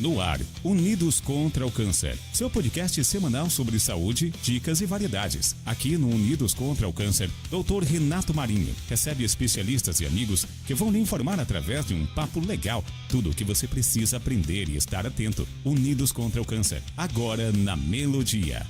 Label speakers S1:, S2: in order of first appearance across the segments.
S1: No ar, Unidos contra o Câncer. Seu podcast semanal sobre saúde, dicas e variedades. Aqui no Unidos contra o Câncer, Dr. Renato Marinho recebe especialistas e amigos que vão lhe informar através de um papo legal tudo o que você precisa aprender e estar atento. Unidos contra o Câncer, agora na Melodia.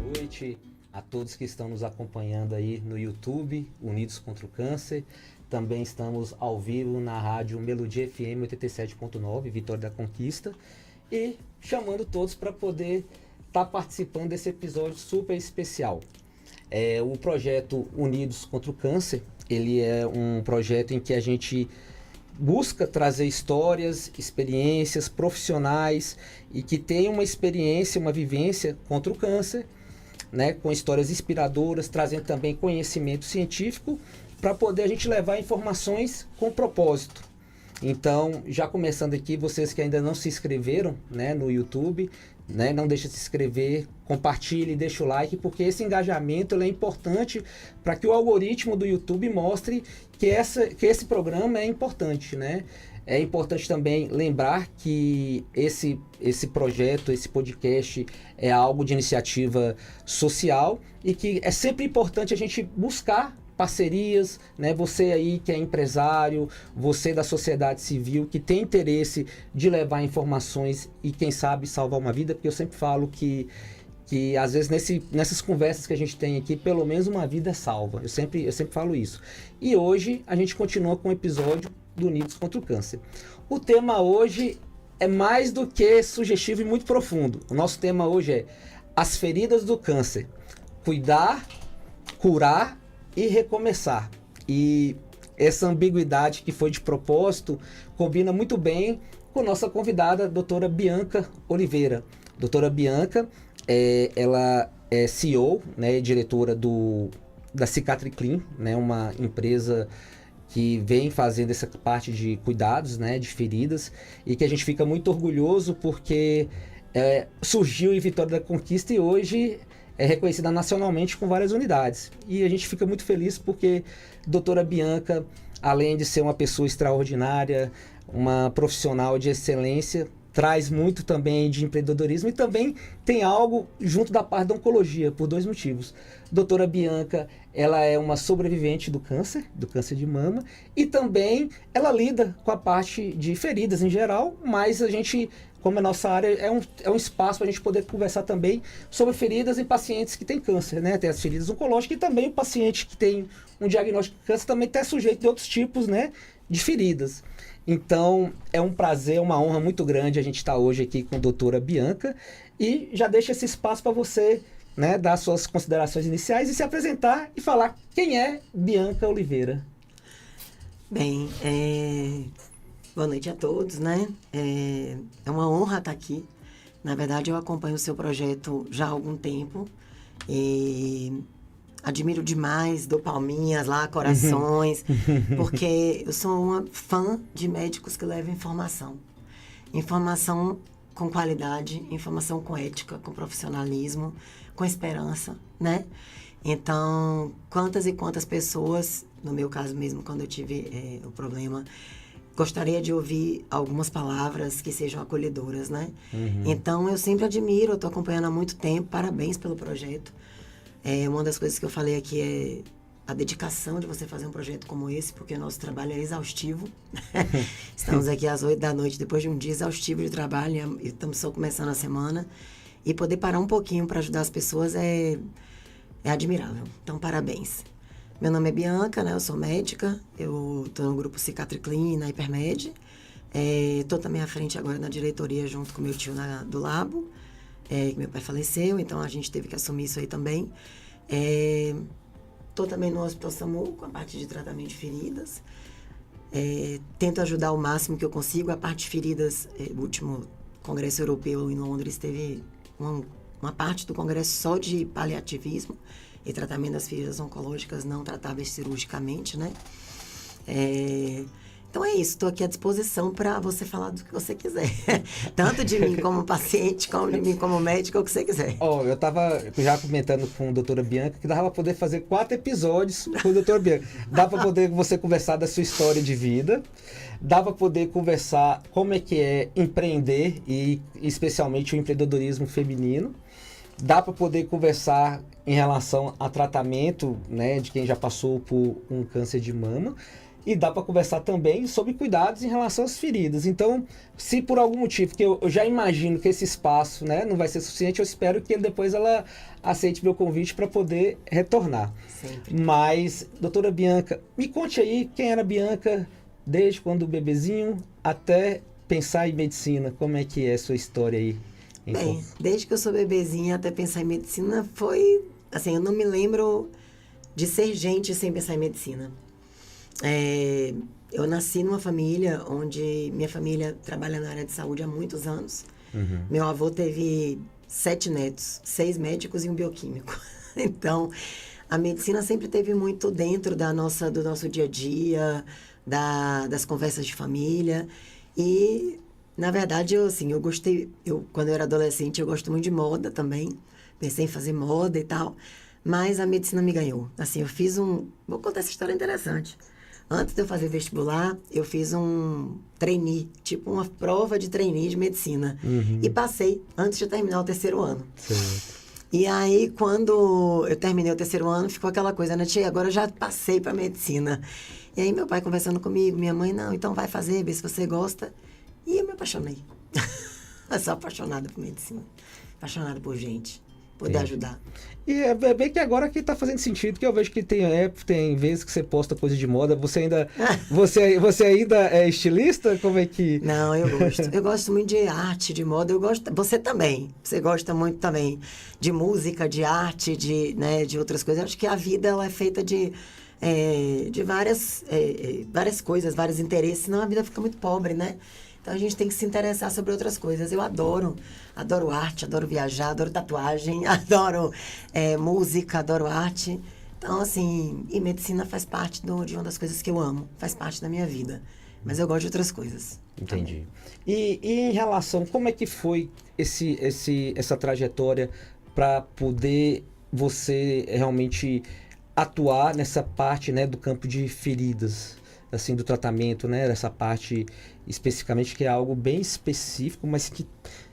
S2: Boa noite a todos que estão nos acompanhando aí no YouTube, Unidos contra o Câncer. Também estamos ao vivo na rádio Melodia FM 87.9, Vitória da Conquista. E chamando todos para poder estar participando desse episódio super especial. O projeto Unidos contra o Câncer, ele é um projeto em que a gente busca trazer histórias, experiências profissionais e que tenham uma experiência, uma vivência contra o câncer, né, com histórias inspiradoras, trazendo também conhecimento científico para poder a gente levar informações com propósito. Então, já começando aqui, vocês que ainda não se inscreveram, né, no YouTube, né, não deixe de se inscrever, compartilhe, deixe o like, porque esse engajamento ele é importante para que o algoritmo do YouTube mostre que esse programa é importante, né? É importante também lembrar que esse projeto, esse podcast é algo de iniciativa social e que é sempre importante a gente buscar parcerias, né? Você aí que é empresário, você da sociedade civil que tem interesse de levar informações e quem sabe salvar uma vida, porque eu sempre falo que às vezes nessas conversas que a gente tem aqui, pelo menos uma vida é salva. Eu sempre falo isso. E hoje a gente continua com o episódio do Unidos contra o Câncer. O tema hoje é mais do que sugestivo e muito profundo. O nosso tema hoje é as feridas do câncer. Cuidar, curar e recomeçar. E essa ambiguidade que foi de propósito combina muito bem com nossa convidada, a doutora Bianca Oliveira. Doutora Bianca, ela é CEO, né, diretora da Cicatriclin, né, uma empresa que vem fazendo essa parte de cuidados, né, de feridas, e que a gente fica muito orgulhoso porque surgiu em Vitória da Conquista e hoje é reconhecida nacionalmente com várias unidades. E a gente fica muito feliz porque a doutora Bianca, além de ser uma pessoa extraordinária, uma profissional de excelência, traz muito também de empreendedorismo e também tem algo junto da parte da oncologia, por dois motivos. Doutora Bianca, ela é uma sobrevivente do câncer de mama, e também ela lida com a parte de feridas em geral, mas a gente, como a nossa área, é um espaço para a gente poder conversar também sobre feridas em pacientes que têm câncer, né? Tem as feridas oncológicas e também o paciente que tem um diagnóstico de câncer também está sujeito de outros tipos, né, de feridas. Então, é um prazer, uma honra muito grande a gente estar hoje aqui com a doutora Bianca e já deixa esse espaço para você, né, dar suas considerações iniciais e se apresentar e falar quem é Bianca Oliveira.
S3: Bem, boa noite a todos, né? É uma honra estar aqui. Na verdade, eu acompanho o seu projeto já há algum tempo e admiro demais, dou palminhas lá, corações, porque eu sou uma fã de médicos que levam informação. Informação com qualidade, informação com ética, com profissionalismo, com esperança, né? Então, quantas e quantas pessoas, no meu caso mesmo, quando eu tive o problema, gostaria de ouvir algumas palavras que sejam acolhedoras, né? Então, eu sempre admiro, eu estou acompanhando há muito tempo, parabéns pelo projeto. Uma das coisas que eu falei aqui é a dedicação de você fazer um projeto como esse, porque o nosso trabalho é exaustivo. Estamos aqui às 8 da noite, depois de um dia exaustivo de trabalho, e estamos só começando a semana. E poder parar um pouquinho para ajudar as pessoas é admirável. Então, parabéns. Meu nome é Bianca, né? Eu sou médica, eu estou no grupo Cicatriclin, na Hipermed. Estou também à frente agora na diretoria, junto com meu tio do Labo. Que meu pai faleceu, então a gente teve que assumir isso aí também. Estou também no Hospital SAMU, com a parte de tratamento de feridas. Tento ajudar o máximo que eu consigo. A parte de feridas, o último congresso europeu em Londres teve uma parte do congresso só de paliativismo e tratamento das feridas oncológicas não tratáveis cirurgicamente, né? Então é isso, estou aqui à disposição para você falar do que você quiser. Tanto de mim como paciente, como de mim como médico, o que você quiser.
S2: Eu estava já comentando com a doutora Bianca que dava para poder fazer 4 episódios com a doutora Bianca. Dá para poder você conversar da sua história de vida, dá para poder conversar como é que é empreender e especialmente o empreendedorismo feminino. Dá para poder conversar em relação a tratamento, né, de quem já passou por um câncer de mama. E dá para conversar também sobre cuidados em relação às feridas. Então, se por algum motivo, que eu já imagino que esse espaço, né, não vai ser suficiente, eu espero que depois ela aceite meu convite para poder retornar.
S3: Sempre.
S2: Mas, doutora Bianca, me conte aí quem era a Bianca desde quando bebezinho até pensar em medicina. Como é que é a sua história aí?
S3: Bem, desde que eu sou bebezinha até pensar em medicina foi... Assim, eu não me lembro de ser gente sem pensar em medicina. Eu nasci numa família onde minha família trabalha na área de saúde há muitos anos. Uhum. Meu avô teve 7 netos, 6 médicos e um bioquímico. Então, a medicina sempre teve muito dentro do nosso dia a dia, das conversas de família. E, na verdade, eu gostei... Quando eu era adolescente, eu gosto muito de moda também. Pensei em fazer moda e tal. Mas a medicina me ganhou. Assim, eu fiz Vou contar essa história interessante. Antes de eu fazer vestibular, eu fiz um trainee, tipo uma prova de trainee de medicina. Uhum. E passei antes de terminar o 3º ano.
S2: Certo.
S3: E aí, quando eu terminei o 3º ano, ficou aquela coisa, né? Tia, agora eu já passei para medicina. E aí, meu pai conversando comigo, minha mãe, não, então vai fazer, vê se você gosta. E eu me apaixonei. Eu sou apaixonada por medicina. Apaixonada por gente. Poder ajudar.
S2: E é bem que agora que tá fazendo sentido, que eu vejo que tem vezes que você posta coisa de moda, você ainda é estilista? Como é que...
S3: Não, eu gosto. Eu gosto muito de arte, de moda, eu gosto... Você também. Você gosta muito também de música, de arte, de outras coisas. Eu acho que a vida, ela é feita de várias coisas, vários interesses, senão a vida fica muito pobre, né? Então, a gente tem que se interessar sobre outras coisas. Eu adoro arte, adoro viajar, adoro tatuagem, adoro música, adoro arte. Então, assim, e medicina faz parte de uma das coisas que eu amo, faz parte da minha vida. Mas eu gosto de outras coisas.
S2: Entendi. E em relação, como é que foi essa trajetória para poder você realmente atuar nessa parte, né, do campo de feridas? Assim, do tratamento, né, dessa parte especificamente, que é algo bem específico, mas que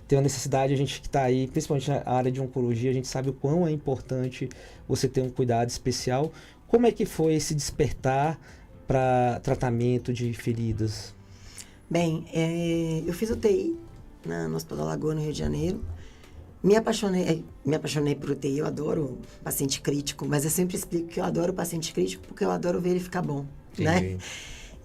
S2: tem uma necessidade, a gente que está aí, principalmente na área de oncologia, a gente sabe o quão é importante você ter um cuidado especial. Como é que foi esse despertar para tratamento de feridas?
S3: Bem, eu fiz UTI no Hospital da Lagoa, no Rio de Janeiro. Me apaixonei por UTI, eu adoro paciente crítico, mas eu sempre explico que eu adoro paciente crítico porque eu adoro ver ele ficar bom. Né?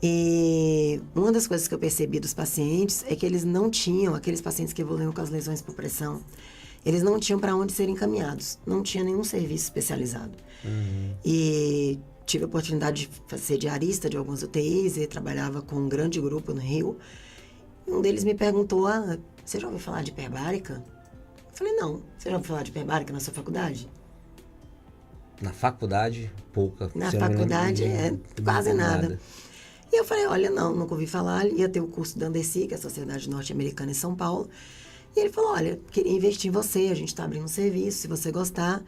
S3: E uma das coisas que eu percebi dos pacientes é que eles não tinham, aqueles pacientes que evoluíam com as lesões por pressão, eles não tinham para onde serem encaminhados, não tinha nenhum serviço especializado. Uhum. E tive a oportunidade de ser diarista de alguns UTIs e trabalhava com um grande grupo no Rio. E um deles me perguntou, você já ouviu falar de hiperbárica? Eu falei, não, você já ouviu falar de hiperbárica na sua faculdade?
S2: Na faculdade, pouca.
S3: Na faculdade, quase nada. E eu falei, olha, nunca ouvi falar. Ia ter o curso da ANDECI, que é a Sociedade Norte-Americana em São Paulo. E ele falou, olha, queria investir em você, a gente está abrindo um serviço, se você gostar.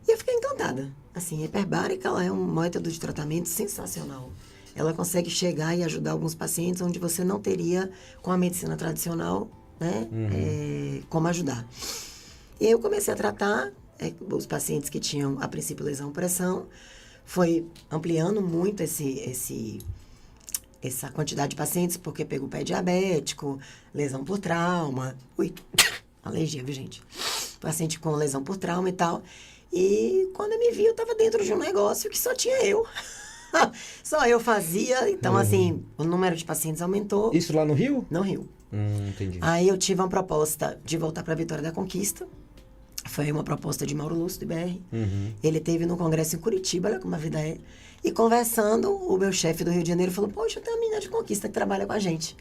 S3: E eu fiquei encantada. Assim, a hiperbárica, ela é um método de tratamento sensacional. Ela consegue chegar e ajudar alguns pacientes onde você não teria, com a medicina tradicional, né, como ajudar. E aí eu comecei a tratar os pacientes que tinham, a princípio, lesão pressão, foi ampliando muito essa quantidade de pacientes, porque pegou pé diabético, lesão por trauma, alergia, viu, gente? Paciente com lesão por trauma e tal. E quando eu me vi, eu estava dentro de um negócio que só tinha eu. Só eu fazia, então, assim, o número de pacientes aumentou.
S2: Isso lá no Rio?
S3: No Rio.
S2: Entendi.
S3: Aí eu tive uma proposta de voltar para a Vitória da Conquista. Foi uma proposta de Mauro Lúcio, do IBR. Uhum. Ele teve no congresso em Curitiba, olha como a vida é. E conversando, o meu chefe do Rio de Janeiro falou, poxa, eu tenho uma menina de Conquista que trabalha com a gente.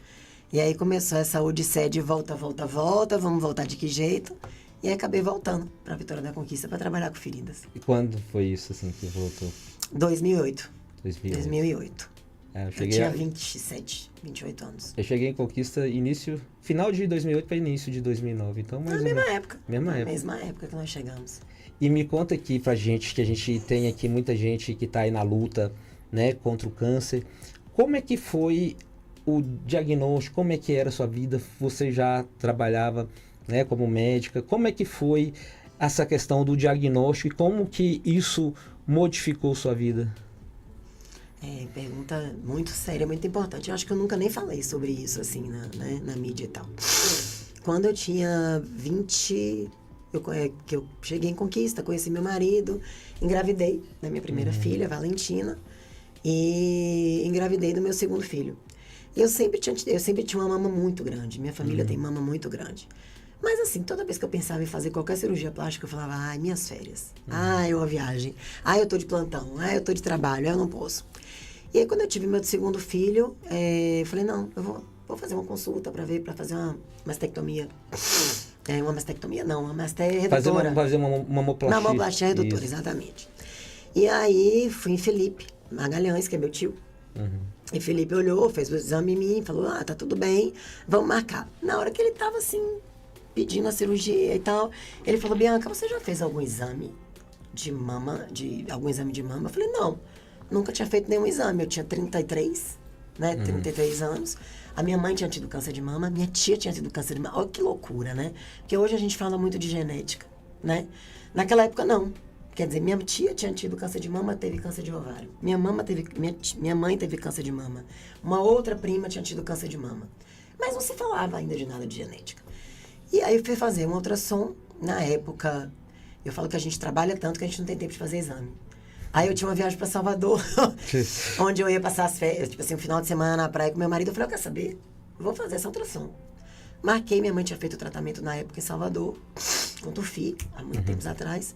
S3: E aí começou essa odisseia de volta, vamos voltar de que jeito? E aí acabei voltando para a Vitória da Conquista para trabalhar com feridas.
S2: E quando foi isso, assim, que voltou?
S3: 2008. Eu tinha 27, 28 anos.
S2: Eu cheguei em Conquista final de 2008 para início de 2009. Então,
S3: Na mesma época.
S2: Mesma
S3: época que nós chegamos.
S2: E me conta aqui pra gente, que a gente tem aqui muita gente que tá aí na luta, né, contra o câncer. Como é que foi o diagnóstico? Como é que era a sua vida? Você já trabalhava, né, como médica? Como é que foi essa questão do diagnóstico e como que isso modificou sua vida?
S3: Pergunta muito séria, muito importante. Eu acho que eu nunca nem falei sobre isso, assim, na mídia e tal. Quando eu tinha 20... que eu cheguei em Conquista, conheci meu marido, engravidei da minha primeira filha, Valentina, e engravidei do meu segundo filho. Eu sempre tinha uma mama muito grande, minha família tem mama muito grande. Mas assim, toda vez que eu pensava em fazer qualquer cirurgia plástica, eu falava, ai, minhas férias, ai, uma viagem, ai, eu tô de plantão, ai, eu tô de trabalho, ai, eu não posso. E aí, quando eu tive meu segundo filho, eu falei, não, eu vou fazer uma consulta para fazer uma mastectomia. Uma mastectomia não, uma mastéria redutora.
S2: Fazer uma mamoplastia.
S3: Uma mamoplastia redutora, exatamente. E aí, fui em Felipe Magalhães, que é meu tio. E Felipe olhou, fez o exame em mim, falou, tá tudo bem, vamos marcar. Na hora que ele tava assim, pedindo a cirurgia e tal, ele falou, Bianca, você já fez algum exame de mama, algum exame de mama? Eu falei, não, nunca tinha feito nenhum exame. Eu tinha 33, né, 33 anos. A minha mãe tinha tido câncer de mama, minha tia tinha tido câncer de mama. Olha que loucura, né? Porque hoje a gente fala muito de genética, né? Naquela época, não. Quer dizer, minha tia tinha tido câncer de mama, teve câncer de ovário. Minha mãe teve câncer de mama. Uma outra prima tinha tido câncer de mama. Mas não se falava ainda de nada de genética. E aí eu fui fazer um ultrassom. Na época, eu falo que a gente trabalha tanto que a gente não tem tempo de fazer exame. Aí eu tinha uma viagem para Salvador, onde eu ia passar as férias, tipo assim, um final de semana na praia com meu marido. Eu falei, quer saber? Vou fazer essa ultrassom. Marquei, minha mãe tinha feito o tratamento na época em Salvador, com Tufi, há muito tempos atrás.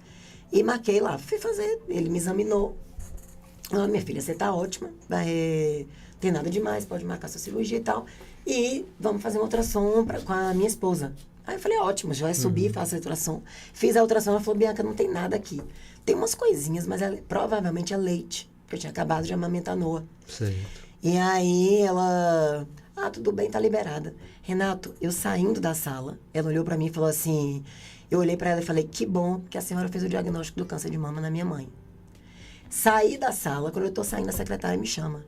S3: E marquei lá, fui fazer, ele me examinou. Minha filha, você tá ótima, tem nada demais, pode marcar sua cirurgia e tal. E vamos fazer uma ultrassom com a minha esposa. Aí eu falei, ótimo, já vai subir, faço a ultrassom. Fiz a ultrassom, ela falou, Bianca, não tem nada aqui. Tem umas coisinhas, mas provavelmente é leite, porque eu tinha acabado de amamentar a Noa.
S2: Certo.
S3: E aí ela, tudo bem, tá liberada. Renato, eu saindo da sala, ela olhou pra mim e falou assim, eu olhei pra ela e falei, que bom que a senhora fez o diagnóstico do câncer de mama na minha mãe. Saí da sala, quando eu tô saindo, a secretária me chama.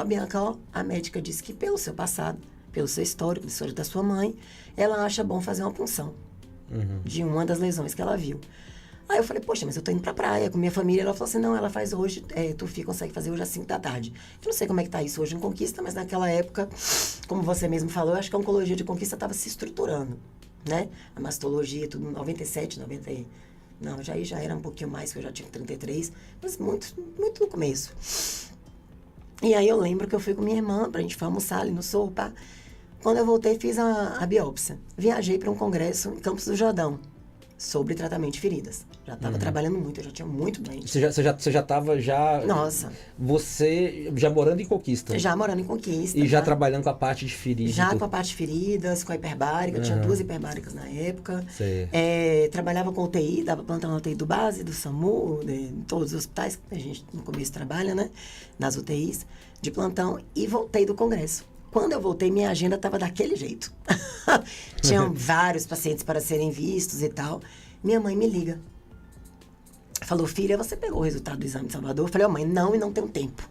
S3: Bianca, a médica disse que pelo seu passado, pelo seu histórico, história da sua mãe, ela acha bom fazer uma punção de uma das lesões que ela viu. Aí eu falei, poxa, mas eu tô indo pra praia com minha família. Ela falou assim, não, ela faz hoje, Tufi consegue fazer hoje às 5 da tarde. Eu não sei como é que tá isso hoje em Conquista, mas naquela época, como você mesmo falou, eu acho que a oncologia de Conquista estava se estruturando, né? A mastologia, tudo, 97, 90... Não, já era um pouquinho mais, que eu já tinha 33, mas muito, muito no começo. E aí eu lembro que eu fui com minha irmã pra gente almoçar ali no Sopa. Quando eu voltei, fiz a biópsia. Viajei para um congresso em Campos do Jordão sobre tratamento de feridas. Já estava trabalhando muito, eu já tinha muito doente.
S2: Você já estava
S3: Nossa.
S2: Você já morando em Conquista?
S3: Já morando em Conquista.
S2: E já trabalhando com a parte de feridas?
S3: Já com a parte de feridas, com a hiperbárica. Eu tinha 2 hiperbáricas na época. Trabalhava com UTI, dava plantão na UTI do base, do SAMU, em todos os hospitais que a gente no começo trabalha, né? Nas UTIs de plantão. E voltei do congresso. Quando eu voltei, minha agenda estava daquele jeito. Tinham vários pacientes para serem vistos e tal. Minha mãe me liga. Falou, filha, você pegou o resultado do exame de Salvador? Eu falei, mãe, não, e não tenho tempo.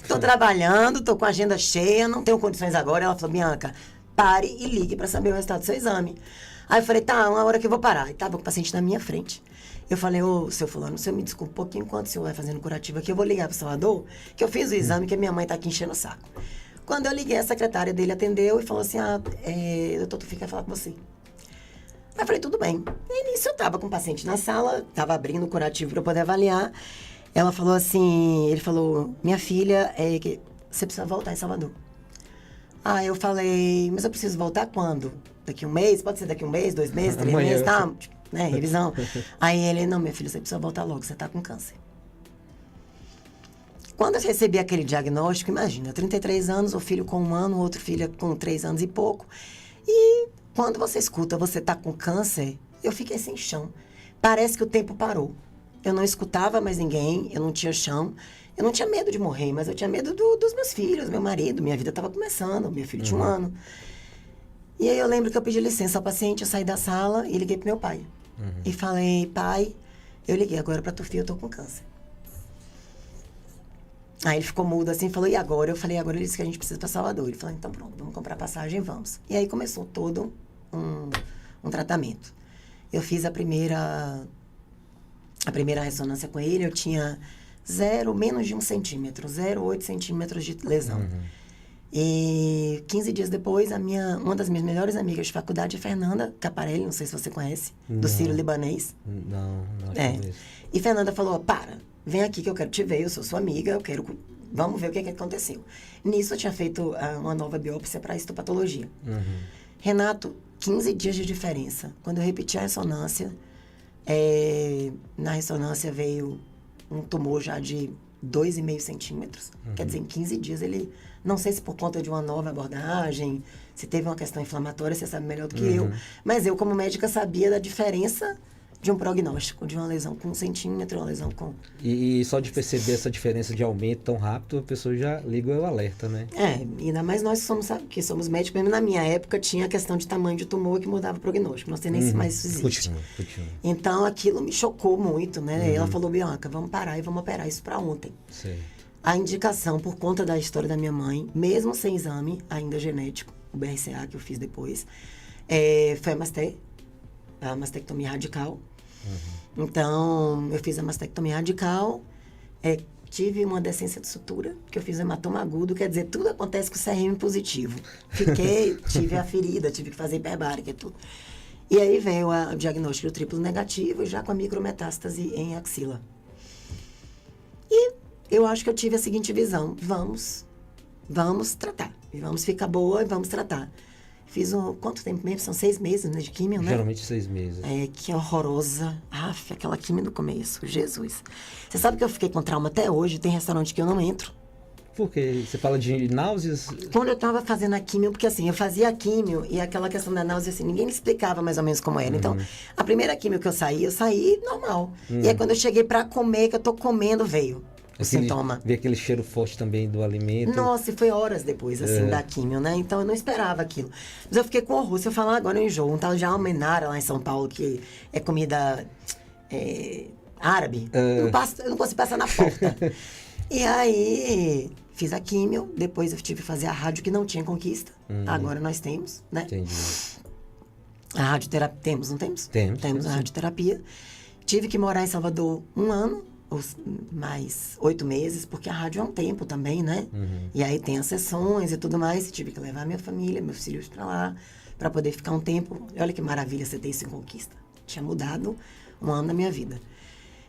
S3: Estou trabalhando, estou com a agenda cheia, não tenho condições agora. Ela falou, Bianca, pare e ligue para saber o resultado do seu exame. Aí eu falei, tá, uma hora que eu vou parar. E tava com o paciente na minha frente. Eu falei, seu fulano, o senhor me desculpa um pouquinho enquanto o senhor vai fazendo curativo aqui, eu vou ligar para Salvador, que eu fiz o exame, que a minha mãe tá aqui enchendo o saco. Quando eu liguei, a secretária dele atendeu e falou assim, doutor, tu fica falar com você. Aí eu falei, tudo bem. E nisso eu tava com o paciente na sala, tava abrindo o curativo para eu poder avaliar. Ela falou assim, ele falou, minha filha, você precisa voltar em Salvador. Aí eu falei, mas eu preciso voltar quando? Daqui um mês? Pode ser daqui um mês, 2 meses, 3 meses, tá? Né, revisão. Aí ele, não, minha filha, você precisa voltar logo, você tá com câncer. Quando eu recebi aquele diagnóstico, imagina, 33 anos, o filho com 1 ano, o outro filho com 3 anos e pouco. E quando você escuta, você tá com câncer, eu fiquei sem chão. Parece que o tempo parou. eu não escutava mais ninguém, eu não tinha chão. Eu não tinha medo de morrer, mas eu tinha medo dos meus filhos, meu marido. Minha vida estava começando, meu filho tinha 1 ano. E aí eu lembro que eu pedi licença ao paciente, eu saí da sala e liguei pro meu pai. E falei, pai, eu liguei agora pra Tufi, eu tô com câncer. Aí ele ficou mudo assim, falou, e agora? Eu falei, agora ele disse que a gente precisa ir pra Salvador. Ele falou, então pronto, vamos comprar passagem e vamos. E aí começou todo um tratamento. Eu fiz a primeira ressonância com ele, eu tinha menos de 1 centímetro, 0,8 centímetros de lesão. E 15 dias depois, uma das minhas melhores amigas de faculdade, a Fernanda Caparelli, não sei se você conhece, do Sírio-Libanês.
S2: Não conheço.
S3: E Fernanda falou, para, vem aqui que eu quero te ver, eu sou sua amiga, vamos ver o que aconteceu. Nisso eu tinha feito uma nova biópsia para histopatologia. Renato, 15 dias de diferença. Quando eu repeti a ressonância, na ressonância veio um tumor já de 2,5 centímetros. Quer dizer, em 15 dias ele... Não sei se por conta de uma nova abordagem, se teve uma questão inflamatória, você sabe melhor do que eu. Mas eu, como médica, sabia da diferença de um prognóstico, de uma lesão com 1 centímetro, uma lesão com...
S2: E só de perceber essa diferença de aumento tão rápido, a pessoa já liga o alerta, né?
S3: Ainda mais nós que somos médicos, mesmo na minha época tinha a questão de tamanho de tumor que mudava o prognóstico. Não sei nem se mais isso existe.
S2: Continua.
S3: Então, aquilo me chocou muito, né? Ela falou, Bianca, vamos parar e vamos operar isso para ontem.
S2: Sei.
S3: A indicação, por conta da história da minha mãe, mesmo sem exame, ainda genético, o BRCA que eu fiz depois, foi a mastectomia radical. Então, eu fiz a mastectomia radical, tive uma decência de sutura, que eu fiz um hematoma agudo, quer dizer, tudo acontece com CRM positivo. Tive a ferida, tive que fazer hiperbárica e tudo. E aí veio o diagnóstico do triplo negativo, já com a micrometástase em axila. E eu acho que eu tive a seguinte visão, vamos tratar, e vamos ficar boa e vamos tratar. Fiz quanto tempo mesmo? São 6 meses, né, de químio, né?
S2: Geralmente 6 meses.
S3: Que horrorosa. Aquela químio do começo, Jesus. Você sabe que eu fiquei com trauma até hoje, tem restaurante que eu não entro.
S2: Por quê? Você fala de náuseas?
S3: Quando eu tava fazendo a químio, porque assim, eu fazia a químio e aquela questão da náusea, assim, ninguém me explicava mais ou menos como era. Então, a primeira químio que eu saí normal. E aí quando eu cheguei pra comer, que eu tô comendo, veio o sintoma.
S2: Ver aquele cheiro forte também do alimento.
S3: Nossa, e foi horas depois, assim, da químio, né? Então, eu não esperava aquilo. Mas eu fiquei com horror. Se eu falar agora, eu enjoo. Um tal de almenara lá em São Paulo, que é comida árabe. Eu não consigo passar na porta. E aí, fiz a químio. Depois eu tive que fazer a rádio, que não tinha Conquista. Agora nós temos, né?
S2: Entendi.
S3: A radioterapia. Temos, não temos?
S2: Temos
S3: a radioterapia. Tive que morar em Salvador 1 ano. Mais 8 meses, porque a rádio é um tempo também, né? E aí tem as sessões e tudo mais. Tive que levar minha família, meus filhos pra lá, pra poder ficar um tempo. Olha que maravilha você ter isso em Conquista. Tinha mudado 1 ano da minha vida.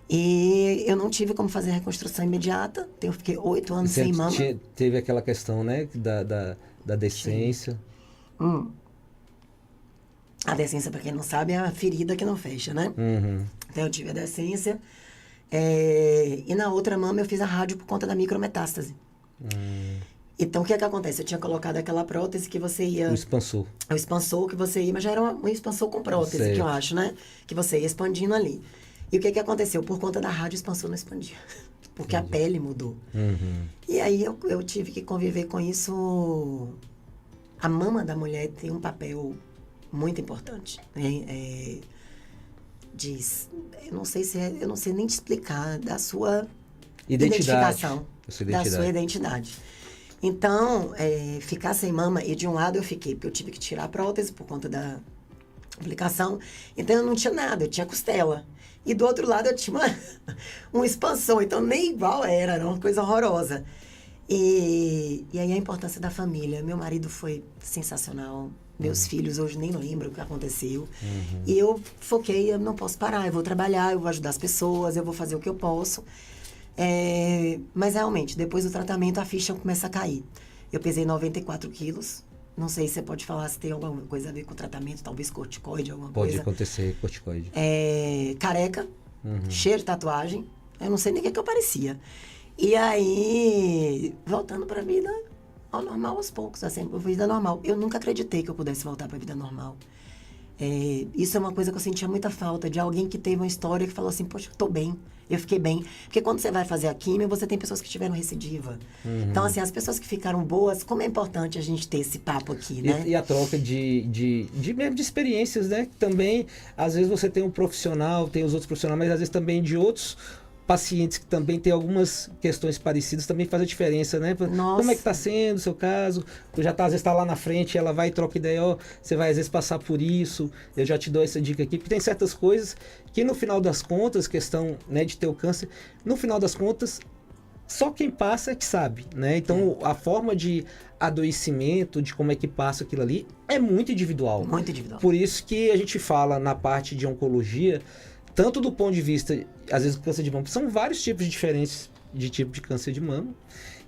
S3: E eu não tive como fazer a reconstrução imediata. Então eu fiquei 8 anos sem mama.
S2: Teve aquela questão, né? Da decência.
S3: A decência, pra quem não sabe, é a ferida que não fecha, né? Então eu tive a decência. E na outra mama eu fiz a rádio por conta da micrometástase. Então, o que acontece? Eu tinha colocado aquela prótese que você ia...
S2: O expansor.
S3: O expansor que você ia... Mas já era um expansor com prótese, certo. Que eu acho, né? Que você ia expandindo ali. E o que aconteceu? Por conta da rádio, o expansor não expandia. Porque a pele mudou. E aí, eu tive que conviver com isso. A mama da mulher tem um papel muito importante, né? Eu não sei nem te explicar, da sua identificação. Da sua identidade. Então, ficar sem mama, e de um lado eu fiquei, porque eu tive que tirar a prótese por conta da aplicação, então eu não tinha nada, eu tinha costela. E do outro lado eu tinha um expansor, então nem igual era uma coisa horrorosa. E aí a importância da família. Meu marido foi sensacional. Meus filhos hoje nem lembram o que aconteceu. E eu foquei, eu não posso parar, eu vou trabalhar, eu vou ajudar as pessoas, eu vou fazer o que eu posso. Mas realmente, depois do tratamento, a ficha começa a cair. Eu pesei 94 quilos. Não sei se você pode falar se tem alguma coisa a ver com o tratamento, talvez corticoide, alguma coisa.
S2: Pode acontecer corticoide.
S3: Careca, cheio de tatuagem. Eu não sei nem o que eu parecia. E aí, voltando para a vida ao normal aos poucos, assim, a vida normal. Eu nunca acreditei que eu pudesse voltar para a vida normal. Isso é uma coisa que eu sentia muita falta, de alguém que teve uma história que falou assim, poxa, eu tô bem, eu fiquei bem. Porque quando você vai fazer a químio, você tem pessoas que tiveram recidiva. Então, assim, as pessoas que ficaram boas, como é importante a gente ter esse papo aqui, né?
S2: E a troca mesmo de experiências, né? Também, às vezes você tem um profissional, tem os outros profissionais, mas às vezes também de outros pacientes que também têm algumas questões parecidas, também faz a diferença, né?
S3: Nossa.
S2: Como é que tá sendo o seu caso? Tu já tá, às vezes tá lá na frente, ela vai e troca ideia, ó, você vai às vezes passar por isso, eu já te dou essa dica aqui, porque tem certas coisas que no final das contas, questão, né, de ter o câncer, no final das contas, só quem passa é que sabe, né? Então, a forma de adoecimento, de como é que passa aquilo ali, é muito individual.
S3: Muito individual.
S2: Por isso que a gente fala na parte de oncologia, tanto do ponto de vista, às vezes, do câncer de mama, são vários tipos diferentes de tipo de câncer de mama.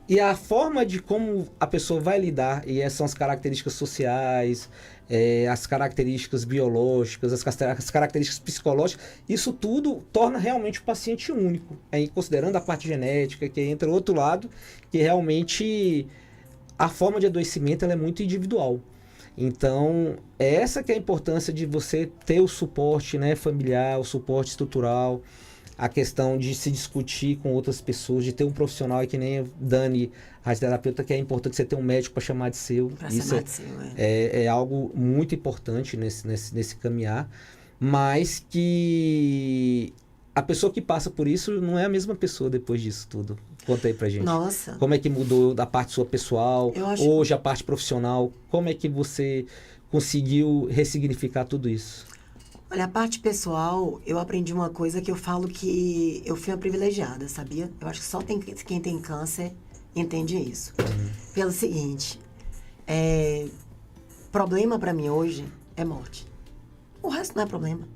S2: E a forma de como a pessoa vai lidar, e essas são as características sociais, as características biológicas, as características psicológicas, isso tudo torna realmente o paciente único. Aí, considerando a parte genética, que entra outro lado, que realmente a forma de adoecimento ela é muito individual. Então, essa que é a importância de você ter o suporte, né, familiar, o suporte estrutural, a questão de se discutir com outras pessoas, de ter um profissional, e que nem a Dani, radioterapeuta, que é importante você ter um médico para chamar de seu. Isso é algo muito importante nesse caminhar, mas que a pessoa que passa por isso não é a mesma pessoa depois disso tudo. Conta aí pra gente.
S3: Nossa.
S2: Como é que mudou da parte sua pessoal, hoje a parte profissional, como é que você conseguiu ressignificar tudo isso?
S3: Olha, a parte pessoal, eu aprendi uma coisa que eu falo que eu fui uma privilegiada, sabia? Eu acho que só quem tem câncer entende isso. Pelo seguinte, problema pra mim hoje é morte. O resto não é problema.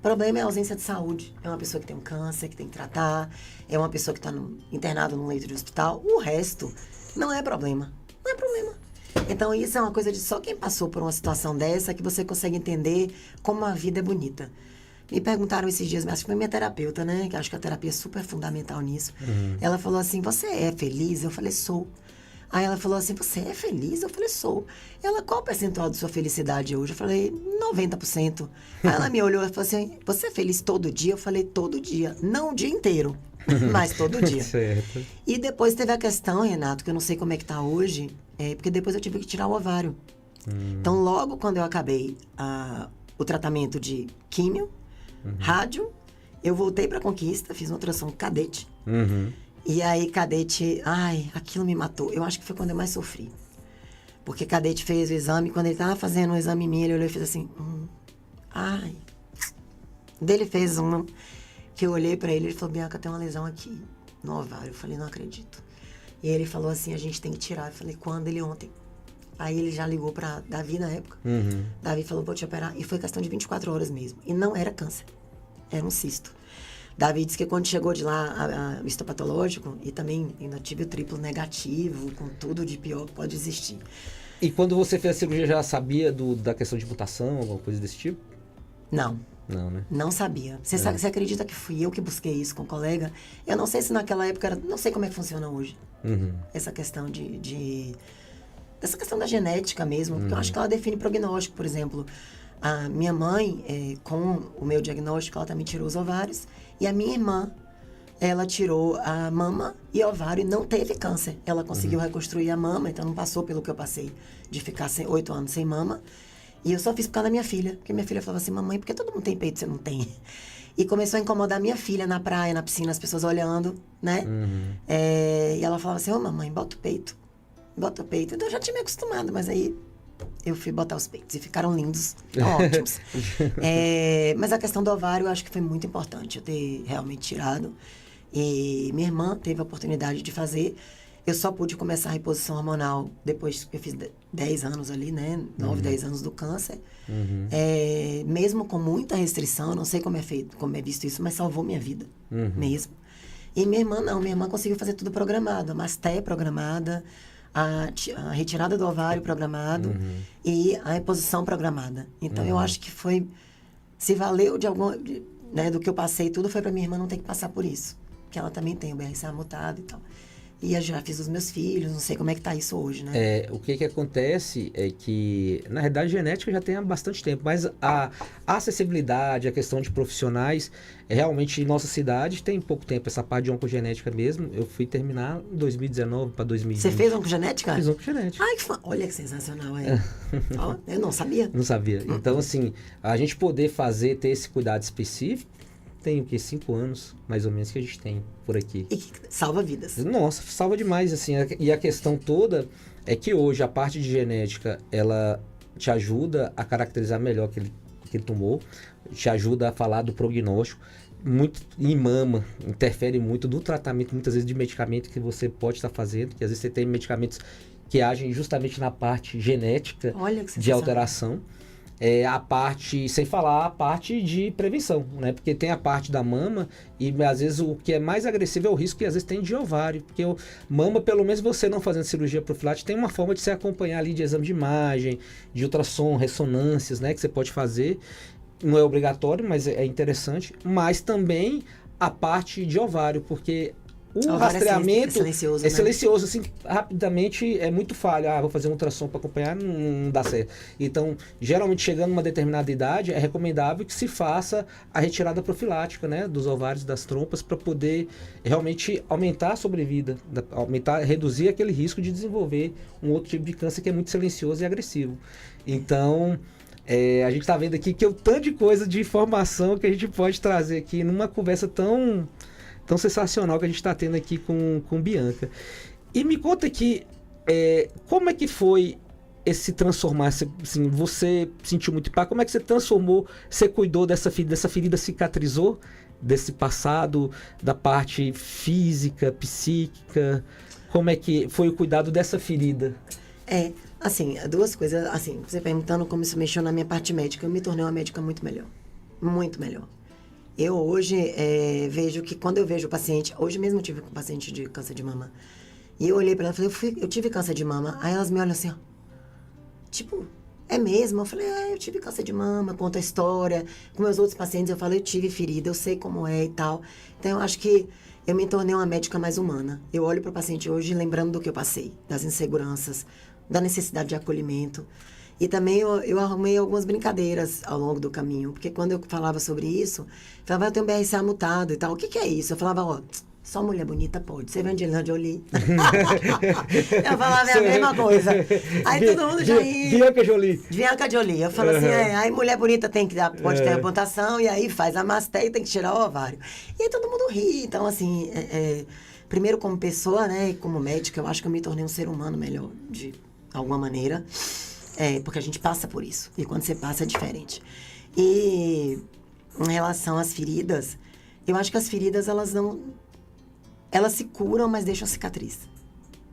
S3: Problema é a ausência de saúde. É uma pessoa que tem um câncer, que tem que tratar, é uma pessoa que está internada num leito de hospital. O resto não é problema. Não é problema. Então, isso é uma coisa de só quem passou por uma situação dessa que você consegue entender como a vida é bonita. Me perguntaram esses dias, acho que foi minha terapeuta, né? Que acho que a terapia é super fundamental nisso. Ela falou assim, você é feliz? Eu falei, sou. Aí ela falou assim, você é feliz? Eu falei, sou. Ela, qual o percentual de sua felicidade hoje? Eu falei, 90%. Aí ela me olhou e falou assim, você é feliz todo dia? Eu falei, todo dia. Não o dia inteiro, mas todo dia.
S2: Certo.
S3: E depois teve a questão, Renato, que eu não sei como é que tá hoje, porque depois eu tive que tirar o ovário. Então, logo quando eu acabei o tratamento de químio, rádio, eu voltei pra Conquista, fiz uma ultrassom cadete. E aí, cadete, aquilo me matou. Eu acho que foi quando eu mais sofri. Porque cadete fez o exame, quando ele tava fazendo o exame em mim, ele olhou e fez assim, Dele fez uma, que eu olhei pra ele falou, tem uma lesão aqui no ovário. Eu falei, não acredito. E ele falou assim, a gente tem que tirar. Eu falei, quando? Ele ontem. Aí ele já ligou pra Davi na época. Davi falou, vou te operar. E foi questão de 24 horas mesmo. E não era câncer, era um cisto. Davi disse que quando chegou de lá, o histopatológico, e também ainda tive o triplo negativo, com tudo de pior que pode existir.
S2: E quando você fez a cirurgia, já sabia da questão de mutação, alguma coisa desse tipo?
S3: Não.
S2: Não, né?
S3: Não sabia. Você acredita que fui eu que busquei isso com um colega? Eu não sei se naquela época, não sei como é que funciona hoje. Essa questão essa questão da genética mesmo, porque eu acho que ela define prognóstico, por exemplo. A minha mãe, com o meu diagnóstico, ela também tirou os ovários. E a minha irmã, ela tirou a mama e ovário e não teve câncer. Ela conseguiu reconstruir a mama, então não passou pelo que eu passei de ficar 8 anos sem mama. E eu só fiz por causa da minha filha, porque minha filha falava assim, mamãe, por que todo mundo tem peito e você não tem? E começou a incomodar minha filha na praia, na piscina, as pessoas olhando, né? E ela falava assim, mamãe, bota o peito. Bota o peito. Então eu já tinha me acostumado, mas aí eu fui botar os peitos e ficaram lindos, ótimos. Mas a questão do ovário eu acho que foi muito importante eu ter realmente tirado. E minha irmã teve a oportunidade de fazer. Eu só pude começar a reposição hormonal depois que eu fiz 10 anos ali, né? 9, 10 anos do câncer. Mesmo com muita restrição, não sei como é visto isso, mas salvou minha vida mesmo. E minha irmã não, minha irmã conseguiu fazer tudo programado. A mastéia programada, a retirada do ovário programado e a reposição programada. Então, eu acho que se valeu do que eu passei, tudo foi para minha irmã não ter que passar por isso. Porque ela também tem o BRCA mutado e tal. E eu já fiz os meus filhos, não sei como é que tá isso hoje, né?
S2: O que acontece é que, na realidade, genética já tem há bastante tempo, mas a acessibilidade, a questão de profissionais, realmente em nossa cidade tem pouco tempo, essa parte de oncogenética mesmo, eu fui terminar em 2019 para 2020.
S3: Você fez oncogenética?
S2: Fiz oncogenética.
S3: Ai, olha que sensacional, Ó, eu não sabia.
S2: Não sabia. Então, assim, a gente poder ter esse cuidado específico, tem o quê? 5 anos, mais ou menos, que a gente tem por aqui.
S3: E que salva vidas.
S2: Nossa, salva demais, assim. E a questão toda é que hoje a parte de genética, ela te ajuda a caracterizar melhor aquele tumor, te ajuda a falar do prognóstico. Muito em mama, interfere muito no tratamento, muitas vezes, de medicamento que você pode estar fazendo, que às vezes você tem medicamentos que agem justamente na parte genética de alteração. A parte, sem falar a parte de prevenção, né? Porque tem a parte da mama e às vezes o que é mais agressivo é o risco que às vezes tem de ovário, porque mama, pelo menos você não fazendo cirurgia profilática, tem uma forma de se acompanhar ali de exame de imagem, de ultrassom, ressonâncias, né? Que você pode fazer, não é obrigatório, mas é interessante, mas também a parte de ovário, porque o rastreamento é silencioso, assim, rapidamente é muito falho. Vou fazer um ultrassom para acompanhar, não dá certo. Então, geralmente, chegando a uma determinada idade, é recomendável que se faça a retirada profilática, né, dos ovários, das trompas, para poder realmente aumentar a sobrevida, reduzir aquele risco de desenvolver um outro tipo de câncer que é muito silencioso e agressivo. Então, a gente está vendo aqui que é o tanto de coisa, de informação que a gente pode trazer aqui numa conversa tão sensacional que a gente está tendo aqui com Bianca. E me conta aqui, como é que foi esse transformar, assim, você sentiu muito impacto, como é que você transformou, você cuidou dessa ferida cicatrizou, desse passado, da parte física, psíquica, como é que foi o cuidado dessa ferida?
S3: Assim, duas coisas, assim, você perguntando como isso mexeu na minha parte médica, eu me tornei uma médica muito melhor, muito melhor. Eu hoje vejo que quando eu vejo o paciente... Hoje mesmo eu tive um paciente de câncer de mama. E eu olhei pra ela e falei, eu tive câncer de mama. Aí elas me olham assim, ó. Tipo, é mesmo? Eu falei, eu tive câncer de mama, conto a história. Com meus outros pacientes eu falo, eu tive ferida, eu sei como é e tal. Então eu acho que eu me tornei uma médica mais humana. Eu olho pro paciente hoje lembrando do que eu passei. Das inseguranças, da necessidade de acolhimento. E também eu arrumei algumas brincadeiras ao longo do caminho, porque quando eu falava sobre isso, eu falava, eu tenho um BRCA mutado e tal. O que é isso? Eu falava, só mulher bonita pode. Você vê Angelina Jolie? Eu falava a mesma coisa. Aí todo mundo já ia... Bianca Jolie. Eu falo assim, aí mulher bonita pode ter apontação, e aí faz a mastéria e tem que tirar o ovário. E aí todo mundo ri. Então, assim, primeiro como pessoa, né, e como médica, eu acho que eu me tornei um ser humano melhor, de alguma maneira. Porque a gente passa por isso. E quando você passa é diferente. E em relação às feridas, eu acho que as feridas, elas se curam, mas deixam cicatriz.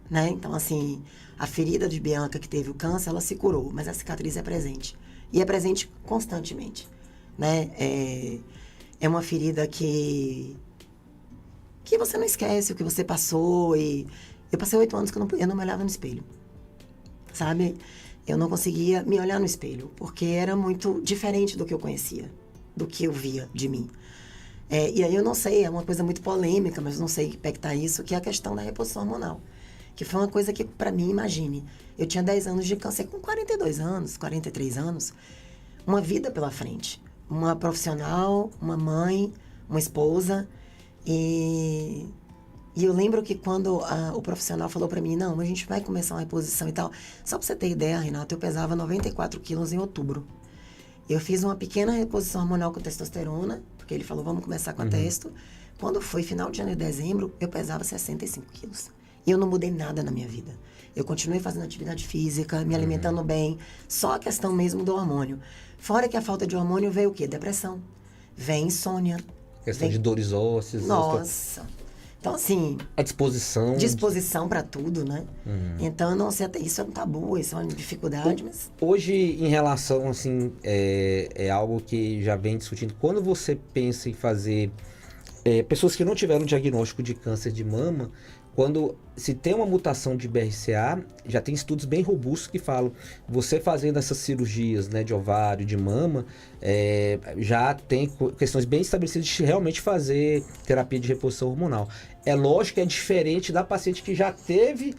S3: Né? Então, assim, a ferida de Bianca que teve o câncer, ela se curou, mas a cicatriz é presente. E é presente constantemente. Né? É uma ferida que você não esquece o que você passou. E eu passei 8 anos que eu não me olhava no espelho. Sabe? Eu não conseguia me olhar no espelho, porque era muito diferente do que eu conhecia, do que eu via de mim. E aí eu não sei, é uma coisa muito polêmica, mas não sei que pé que tá isso, que é a questão da reposição hormonal. Que foi uma coisa que, para mim, imagine, eu tinha 10 anos de câncer, com 42 anos, 43 anos, uma vida pela frente. Uma profissional, uma mãe, uma esposa, e eu lembro que quando o profissional falou pra mim, não, a gente vai começar uma reposição e tal. Só pra você ter ideia, Renato, eu pesava 94 quilos em outubro. Eu fiz uma pequena reposição hormonal com testosterona, porque ele falou, vamos começar com a testo. Quando foi final de janeiro e dezembro, eu pesava 65 quilos. E eu não mudei nada na minha vida. Eu continuei fazendo atividade física, me alimentando bem. Só a questão mesmo do hormônio. Fora que a falta de hormônio veio o quê? Depressão. Vem insônia.
S2: Questão de dores ósseas.
S3: Nossa. Então, assim...
S2: A disposição.
S3: Disposição para tudo, né? Então, eu não sei, até isso é um tabu, isso é uma dificuldade, mas...
S2: Hoje, em relação, assim, é algo que já vem discutindo. Quando você pensa em fazer... pessoas que não tiveram diagnóstico de câncer de mama, quando se tem uma mutação de BRCA, já tem estudos bem robustos que falam, você fazendo essas cirurgias, né, de ovário, de mama, já tem questões bem estabelecidas de realmente fazer terapia de reposição hormonal. É lógico que é diferente da paciente que já teve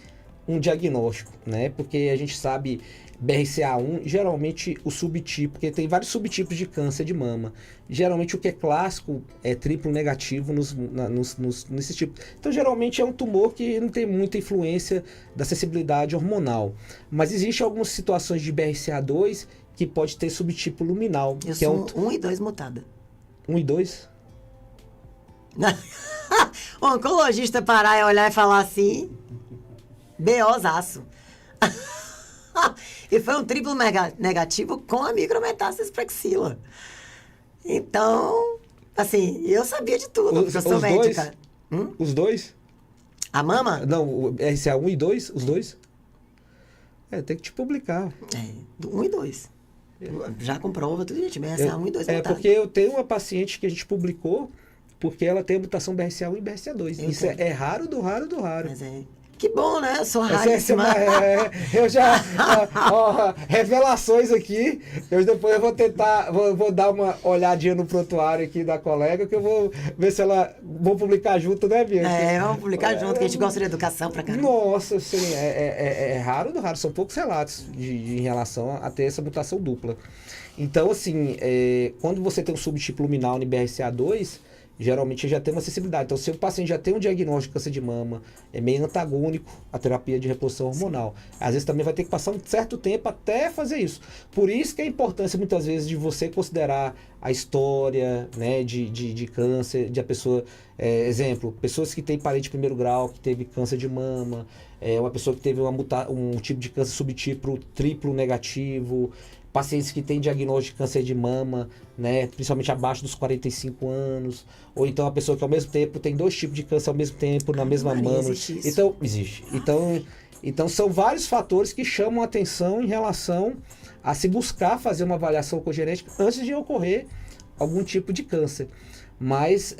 S2: um diagnóstico, né, porque a gente sabe BRCA1, geralmente o subtipo, porque tem vários subtipos de câncer de mama. Geralmente o que é clássico é triplo negativo nesses tipos. Então geralmente é um tumor que não tem muita influência da sensibilidade hormonal. Mas existem algumas situações de BRCA2 que pode ter subtipo luminal.
S3: Eu
S2: que
S3: sou
S2: é
S3: 1 e 2 mutada.
S2: 1 e 2?
S3: O oncologista parar e olhar e falar assim, B.O.zaço. E foi um triplo negativo com a micrometástase para axila. Então, assim, eu sabia de tudo, porque eu sou médica.
S2: Os dois?
S3: A mama?
S2: Não, o RCA 1 e 2, os dois? Tem que te publicar.
S3: 1 e 2. Já comprova tudo, gente. BRCA 1 e 2 mutado.
S2: Porque eu tenho uma paciente que a gente publicou porque ela tem a mutação BRCA1 e BRCA2. Isso é raro do raro do raro.
S3: Mas que bom, né? Eu sou raríssima.
S2: Eu já... revelações aqui. Depois eu vou tentar... Vou dar uma olhadinha no prontuário aqui da colega, que eu vou ver se ela... Vou publicar junto, né, Bianca?
S3: Vamos publicar junto, que a gente gosta de educação pra caramba.
S2: Nossa, sim. É raro do raro. São poucos relatos em relação a ter essa mutação dupla. Então, assim, quando você tem um subtipo luminal em BRCA2... geralmente já tem uma sensibilidade. Então, se o paciente já tem um diagnóstico de câncer de mama, é meio antagônico à terapia de reposição hormonal. Às vezes também vai ter que passar um certo tempo até fazer isso. Por isso que a importância, muitas vezes, de você considerar a história, né, de câncer, de a pessoa... exemplo, pessoas que têm parente de primeiro grau, que teve câncer de mama, uma pessoa que teve um tipo de câncer subtipo triplo negativo, pacientes que têm diagnóstico de câncer de mama, né, principalmente abaixo dos 45 anos, ou então a pessoa que ao mesmo tempo tem 2 tipos de câncer ao mesmo tempo, na mesma mama.
S3: Existe isso.
S2: Então, existe. Então são vários fatores que chamam a atenção em relação a se buscar fazer uma avaliação oncogenética antes de ocorrer algum tipo de câncer. Mas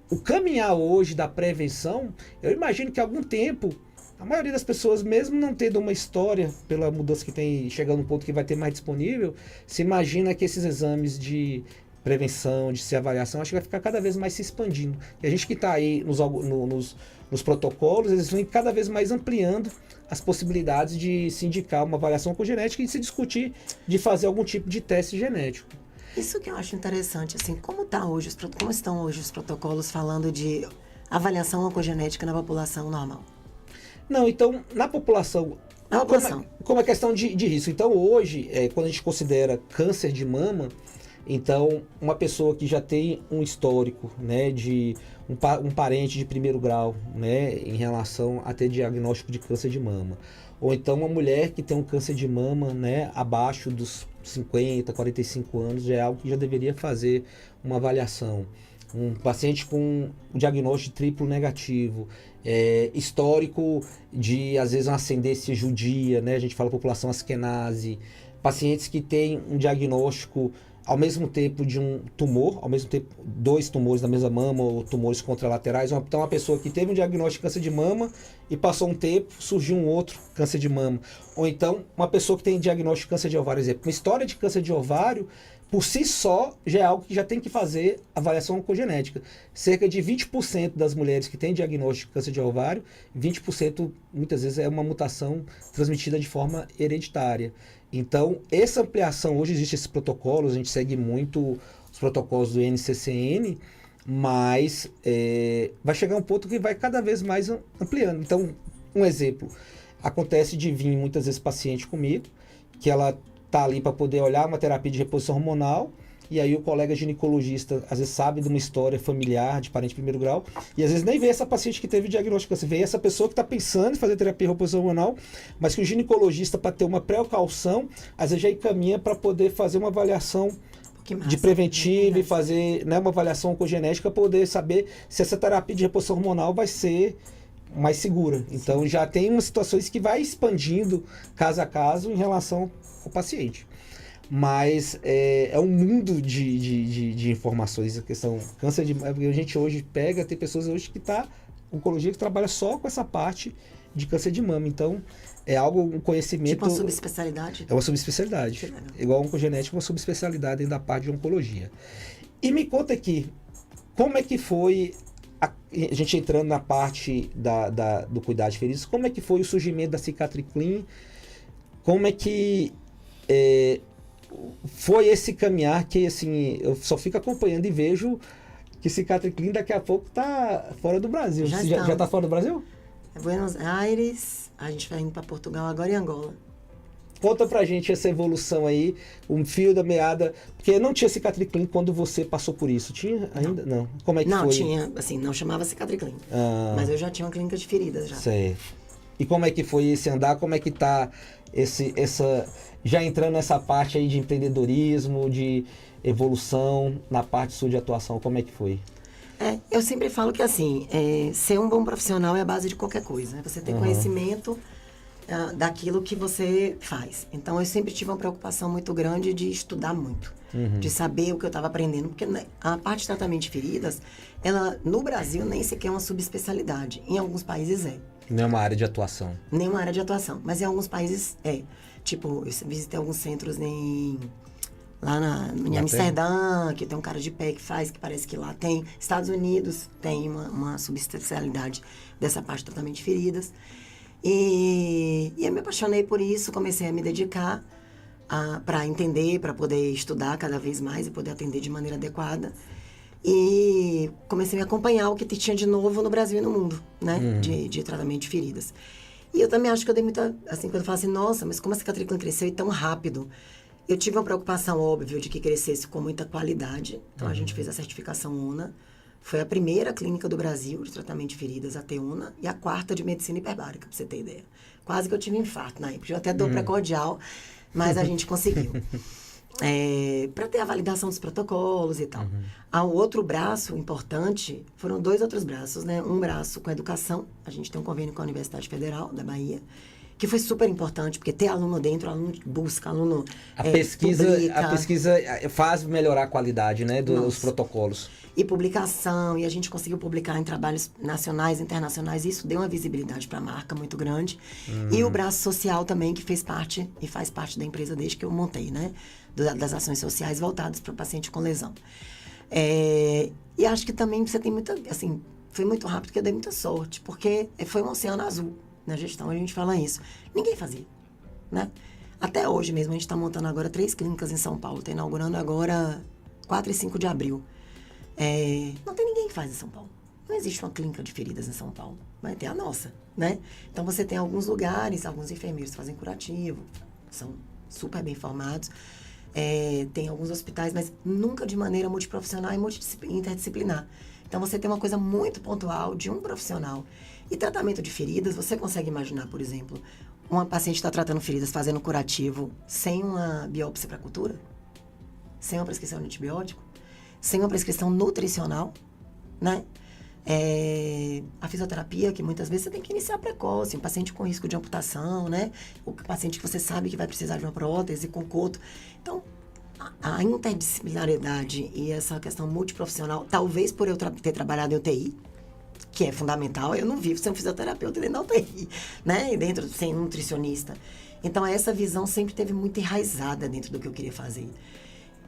S2: o caminhar hoje da prevenção, eu imagino que há algum tempo a maioria das pessoas, mesmo não tendo uma história pela mudança que tem, chegando no ponto que vai ter mais disponível, se imagina que esses exames de prevenção, de avaliação, acho que vai ficar cada vez mais se expandindo. E a gente que está aí nos protocolos, eles vão cada vez mais ampliando as possibilidades de se indicar uma avaliação oncogenética e se discutir de fazer algum tipo de teste genético.
S3: Isso que eu acho interessante, assim, como estão hoje os protocolos falando de avaliação oncogenética na população normal?
S2: Não, então, na população, como a questão de risco. Então, hoje, quando a gente considera câncer de mama, então, uma pessoa que já tem um histórico, né, de um parente de primeiro grau, né, em relação a ter diagnóstico de câncer de mama, ou então uma mulher que tem um câncer de mama, né, abaixo dos 50, 45 anos, já é algo que já deveria fazer uma avaliação. Um paciente com um diagnóstico de triplo negativo, histórico de, às vezes, uma ascendência judia, né? A gente fala população askenazi, pacientes que têm um diagnóstico ao mesmo tempo de um tumor, ao mesmo tempo 2 tumores na mesma mama ou tumores contralaterais. Então, uma pessoa que teve um diagnóstico de câncer de mama e passou um tempo, surgiu um outro câncer de mama. Ou então, uma pessoa que tem diagnóstico de câncer de ovário, exemplo. Uma história de câncer de ovário, por si só, já é algo que já tem que fazer avaliação oncogenética. Cerca de 20% das mulheres que têm diagnóstico de câncer de ovário, 20% muitas vezes é uma mutação transmitida de forma hereditária. Então, essa ampliação, hoje existe esses protocolos, a gente segue muito os protocolos do NCCN, mas vai chegar um ponto que vai cada vez mais ampliando. Então, um exemplo, acontece de vir muitas vezes paciente comigo, que ela está ali para poder olhar uma terapia de reposição hormonal, e aí o colega ginecologista às vezes sabe de uma história familiar de parente de primeiro grau, e às vezes nem vê essa paciente que teve diagnóstico, você vê essa pessoa que está pensando em fazer terapia de reposição hormonal, mas que o ginecologista, para ter uma precaução, às vezes já encaminha para poder fazer uma avaliação de preventiva e fazer, né, uma avaliação oncogenética para poder saber se essa terapia de reposição hormonal vai ser mais segura. Então já tem umas situações que vai expandindo caso a caso em relação ao paciente. Mas é um mundo de informações. A questão câncer de mama, a gente hoje tem pessoas hoje que está oncologia que trabalha só com essa parte de câncer de mama. Então, é algo, um conhecimento...
S3: Tipo uma subespecialidade?
S2: É uma subespecialidade. Igual a oncogenética, uma subespecialidade dentro da parte de oncologia. E me conta aqui, como é que foi, a gente entrando na parte do cuidado de feridas, como é que foi o surgimento da Cicatriclin? Como é que foi esse caminhar que, assim, eu só fico acompanhando e vejo que Cicatriclin daqui a pouco tá fora do Brasil. Já tá fora do Brasil?
S3: É Buenos Aires, a gente vai indo para Portugal agora e Angola.
S2: Conta pra gente essa evolução aí, um fio da meada, porque não tinha Cicatriclin quando você passou por isso, tinha ainda? Não. Como é que foi?
S3: Não, tinha, assim, não chamava Cicatriclin, mas eu já tinha uma clínica de feridas já.
S2: Sei. E como é que foi esse andar, como é que tá já entrando nessa parte aí de empreendedorismo, de evolução, na parte sua de atuação, como é que foi?
S3: Eu sempre falo que, assim, ser um bom profissional é a base de qualquer coisa, né? Você ter conhecimento daquilo que você faz. Então, eu sempre tive uma preocupação muito grande de estudar muito, de saber o que eu estava aprendendo, porque a parte de tratamento de feridas, ela, no Brasil, nem sequer é uma subespecialidade. Em alguns países é.
S2: Não é uma área de atuação.
S3: Nenhuma área de atuação, mas em alguns países é. Tipo, eu visitei alguns centros lá em Amsterdã, que tem um cara de pé que faz, que parece que lá tem. Estados Unidos tem uma subespecialidade dessa parte de tratamento de feridas. E eu me apaixonei por isso, comecei a me dedicar para entender, para poder estudar cada vez mais e poder atender de maneira adequada. E comecei a me acompanhar o que tinha de novo no Brasil e no mundo, né? De tratamento de feridas. E eu também acho que eu dei muita... Assim, quando eu falo assim, nossa, mas como a Cicatriclin cresceu e tão rápido? Eu tive uma preocupação, óbvio, de que crescesse com muita qualidade. Então, a gente fez a certificação ONA. Foi a primeira clínica do Brasil de tratamento de feridas a ter ONA e a quarta de medicina hiperbárica, pra você ter ideia. Quase que eu tive um infarto na época. Eu até dou precordial, mas a gente conseguiu. Para ter a validação dos protocolos e tal. O outro braço importante, foram 2 outros braços, né? Um braço com educação, a gente tem um convênio com a Universidade Federal da Bahia, que foi super importante, porque ter aluno dentro, aluno busca, aluno
S2: a pesquisa faz melhorar a qualidade, né, dos protocolos.
S3: E publicação, e a gente conseguiu publicar em trabalhos nacionais, internacionais, e isso deu uma visibilidade para a marca muito grande. E o braço social também, que fez parte e faz parte da empresa desde que eu montei, né? Das ações sociais voltadas para o paciente com lesão. E acho que também você tem muita, assim, foi muito rápido que eu dei muita sorte, porque foi um oceano azul na gestão, a gente fala isso. Ninguém fazia, né? Até hoje mesmo, a gente está montando agora 3 clínicas em São Paulo, está inaugurando agora 4 e 5 de abril. Não tem ninguém que faz em São Paulo. Não existe uma clínica de feridas em São Paulo. Vai ter a nossa, né? Então, você tem alguns lugares, alguns enfermeiros que fazem curativo, são super bem formados. Tem alguns hospitais, mas nunca de maneira multiprofissional e interdisciplinar. Então, você tem uma coisa muito pontual de um profissional. E tratamento de feridas, você consegue imaginar, por exemplo, uma paciente está tratando feridas, fazendo curativo, sem uma biópsia para cultura? Sem uma prescrição de antibiótico? Sem uma prescrição nutricional, né? A fisioterapia, que muitas vezes você tem que iniciar precoce, um paciente com risco de amputação, né? O paciente que você sabe que vai precisar de uma prótese com coto. Então, a interdisciplinaridade e essa questão multiprofissional, talvez por eu ter trabalhado em UTI, que é fundamental, eu não vivo sem um fisioterapeuta dentro da UTI, né? E dentro, sem um nutricionista. Então, essa visão sempre teve muito enraizada dentro do que eu queria fazer.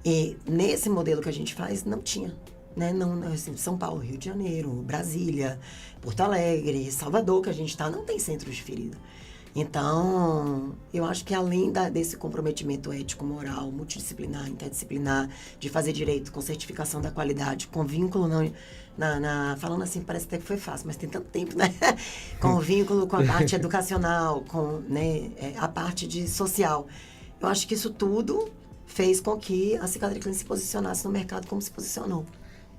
S3: E nesse modelo que a gente faz, não tinha, né? Não, assim, São Paulo, Rio de Janeiro, Brasília, Porto Alegre, Salvador, que a gente está, não tem centros de ferida. Então, eu acho que além desse comprometimento ético, moral, multidisciplinar, interdisciplinar, de fazer direito com certificação da qualidade, com vínculo, falando assim, parece até que foi fácil, mas tem tanto tempo, né? Com vínculo com a parte educacional, com, né, a parte de social. Eu acho que isso tudo fez com que a Cicatriclin se posicionasse no mercado como se posicionou.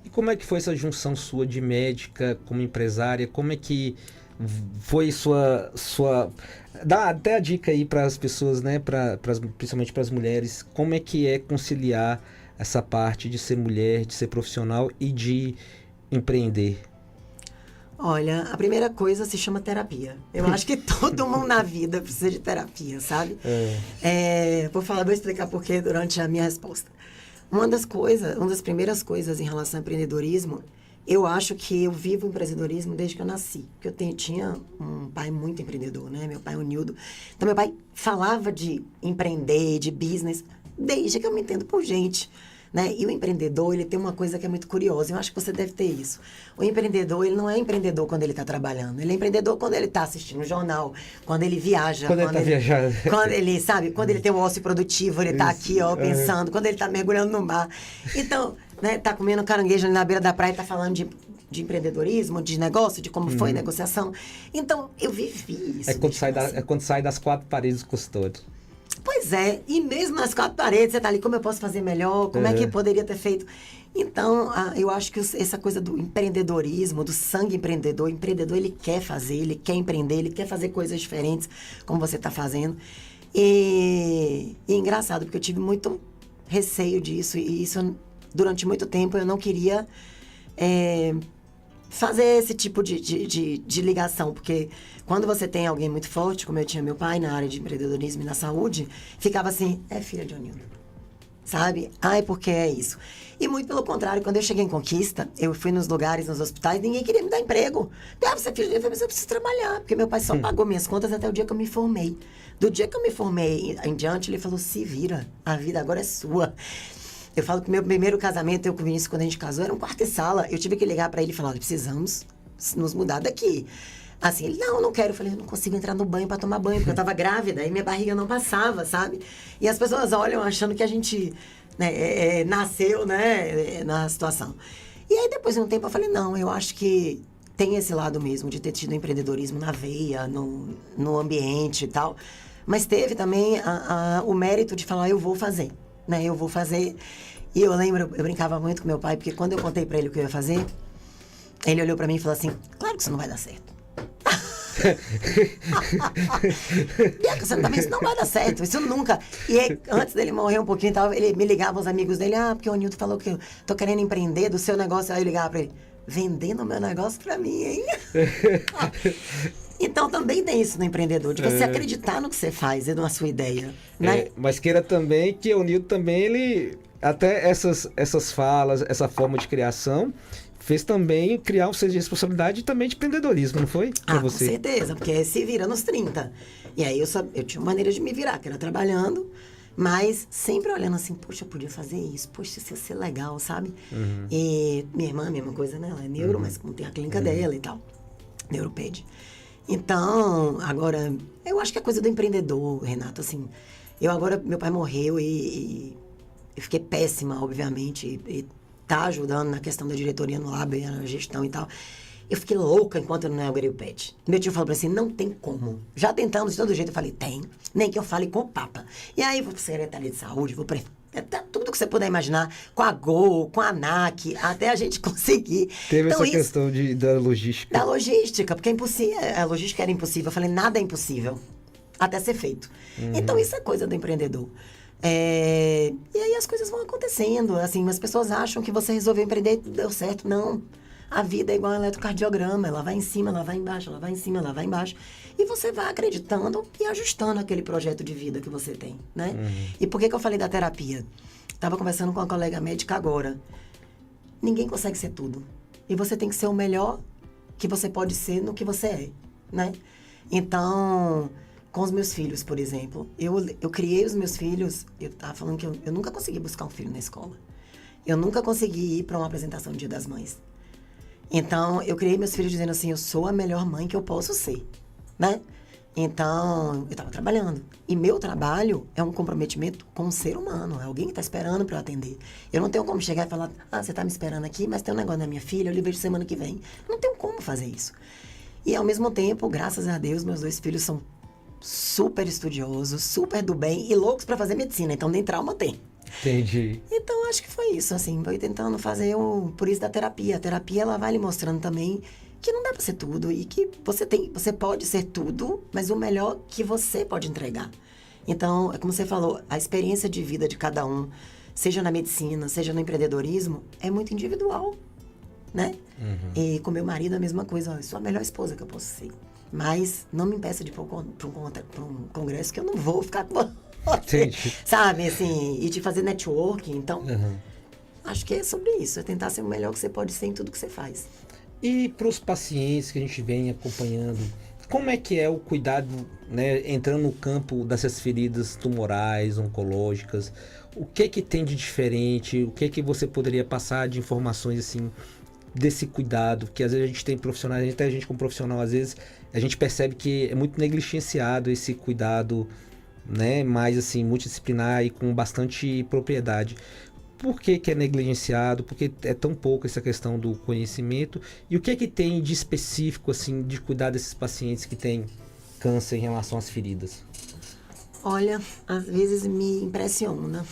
S2: E como é que foi essa junção sua de médica como empresária? Como é que foi sua... Dá até a dica aí para as pessoas, né? Principalmente para as mulheres. Como é que é conciliar essa parte de ser mulher, de ser profissional e de empreender?
S3: Olha, a primeira coisa se chama terapia. Eu acho que todo mundo na vida precisa de terapia, sabe? Vou explicar por quê durante a minha resposta. Uma das primeiras coisas em relação ao empreendedorismo Eu acho que eu vivo o empreendedorismo desde que eu nasci. Porque eu tinha um pai muito empreendedor, né? Meu pai, o Nildo. Então, meu pai falava de empreender, de business, desde que eu me entendo por gente. Né? E o empreendedor, ele tem uma coisa que é muito curiosa. Eu acho que você deve ter isso. O empreendedor, ele não é empreendedor quando ele está trabalhando. Ele é empreendedor quando ele está assistindo um jornal, quando ele viaja.
S2: Quando ele está viajando.
S3: Quando ele, sabe? Quando ele tem um ócio produtivo, ele está aqui, ó, pensando. Quando ele está mergulhando no mar. Então, né, tá comendo caranguejo ali na beira da praia e tá falando de empreendedorismo, de negócio, de como foi a negociação. Então, eu vivi isso.
S2: É quando sai das 4 paredes do consultório.
S3: Pois é, e mesmo nas 4 paredes, você tá ali, como eu posso fazer melhor, como é que eu poderia ter feito. Então, eu acho que essa coisa do empreendedorismo, do sangue empreendedor, o empreendedor, ele quer fazer, ele quer empreender, ele quer fazer coisas diferentes, como você está fazendo. E é engraçado, porque eu tive muito receio disso, e isso, durante muito tempo, eu não queria fazer esse tipo de ligação, porque quando você tem alguém muito forte, como eu tinha meu pai na área de empreendedorismo e na saúde, ficava assim, é filha de Onildo, sabe? Ai, porque é isso. E muito pelo contrário, quando eu cheguei em Conquista, eu fui nos lugares, nos hospitais, ninguém queria me dar emprego. Você é filha de... Eu falei, mas eu preciso trabalhar, porque meu pai só pagou minhas contas até o dia que eu me formei. Do dia que eu me formei em diante, ele falou, se vira, a vida agora é sua. Eu falo que meu primeiro casamento, eu com o Vinícius, quando a gente casou, era um quarto e sala. Eu tive que ligar pra ele e falar, olha, precisamos nos mudar daqui. Assim, ele, não quero. Eu falei, eu não consigo entrar no banho pra tomar banho, porque eu tava grávida e minha barriga não passava, sabe? E as pessoas olham achando que a gente nasceu, né, na situação. E aí, depois de um tempo, eu falei, não, eu acho que tem esse lado mesmo, de ter tido empreendedorismo na veia, no ambiente e tal. Mas teve também o mérito de falar, eu vou fazer. Né, eu vou fazer. E eu lembro, eu brincava muito com meu pai, porque quando eu contei pra ele o que eu ia fazer, ele olhou pra mim e falou assim, claro que isso não vai dar certo. Bianca, você também isso não vai dar certo, isso nunca. E aí, antes dele morrer um pouquinho, ele me ligava os amigos dele, porque o Nilton falou que eu tô querendo empreender do seu negócio. Aí eu ligava pra ele, vendendo o meu negócio pra mim, hein? Então, também tem isso no empreendedor, de você acreditar no que você faz e na sua ideia, né?
S2: Mas queira também que o Nilton também, ele... Até essas falas, essa forma de criação, fez também criar um senso de responsabilidade e também de empreendedorismo, não foi? Pra você?
S3: Com certeza, porque se vira nos 30. E aí eu tinha uma maneira de me virar, que era trabalhando, mas sempre olhando assim, poxa, eu podia fazer isso, poxa, isso ia ser legal, sabe? E minha irmã, a mesma coisa, né? Ela é neuro, mas como tem a clínica dela e tal, neuroped. Então, agora, eu acho que é coisa do empreendedor, Renato, assim, meu pai morreu e eu fiquei péssima, obviamente, e tá ajudando na questão da diretoria no lab, na gestão e tal. Eu fiquei louca enquanto eu não inaugurei o PET. Meu tio falou pra mim assim, não tem como. Já tentamos de todo jeito, eu falei, tem. Nem que eu fale com o Papa. E aí, vou pra Secretaria de Saúde, vou pra... tudo que você puder imaginar, com a Gol, com a ANAC, até a gente conseguir.
S2: Teve então, essa questão da logística.
S3: Da logística, porque é impossível, a logística era impossível. Eu falei, nada é impossível, até ser feito. Então, isso é coisa do empreendedor. E aí as coisas vão acontecendo, assim, as pessoas acham que você resolveu empreender e deu certo. Não. A vida é igual um eletrocardiograma, ela vai em cima, ela vai embaixo, ela vai em cima, ela vai embaixo. E você vai acreditando e ajustando aquele projeto de vida que você tem, né? E por que eu falei da terapia? Estava conversando com uma colega médica agora. Ninguém consegue ser tudo. E você tem que ser o melhor que você pode ser no que você é, né? Então, com os meus filhos, por exemplo, eu criei os meus filhos, eu estava falando que eu nunca consegui buscar um filho na escola. Eu nunca consegui ir para uma apresentação do Dia das Mães. Então, eu criei meus filhos dizendo assim, eu sou a melhor mãe que eu posso ser, né? Então, eu estava trabalhando. E meu trabalho é um comprometimento com o ser humano. É alguém que está esperando para eu atender. Eu não tenho como chegar e falar, você está me esperando aqui, mas tem um negócio da minha filha, eu lhe vejo semana que vem. Não tenho como fazer isso. E, ao mesmo tempo, graças a Deus, meus 2 filhos são super estudiosos, super do bem e loucos para fazer medicina. Então, nem trauma tem.
S2: Entendi.
S3: Então, acho que foi isso, assim. Foi tentando fazer por isso da terapia. A terapia, ela vai lhe mostrando também que não dá pra ser tudo e que você pode ser tudo, mas o melhor que você pode entregar. Então, é como você falou, a experiência de vida de cada um, seja na medicina, seja no empreendedorismo, é muito individual, né? E com meu marido, a mesma coisa. Eu sou a melhor esposa que eu posso ser. Mas não me impeça de ir pra um congresso que eu não vou ficar com...
S2: Entendi.
S3: Sabe, assim, e de fazer networking, então... acho que é sobre isso, é tentar ser o melhor que você pode ser em tudo que você faz.
S2: E para os pacientes que a gente vem acompanhando, como é que é o cuidado, né, entrando no campo dessas feridas tumorais, oncológicas? O que tem de diferente? O que você poderia passar de informações assim desse cuidado? Porque às vezes a gente tem profissionais, até a gente como profissional, às vezes a gente percebe que é muito negligenciado esse cuidado, né, mais assim multidisciplinar e com bastante propriedade. Por que é negligenciado? Porque é tão pouco essa questão do conhecimento? E o que tem de específico, assim, de cuidar desses pacientes que têm câncer em relação às feridas?
S3: Olha, às vezes me impressiona.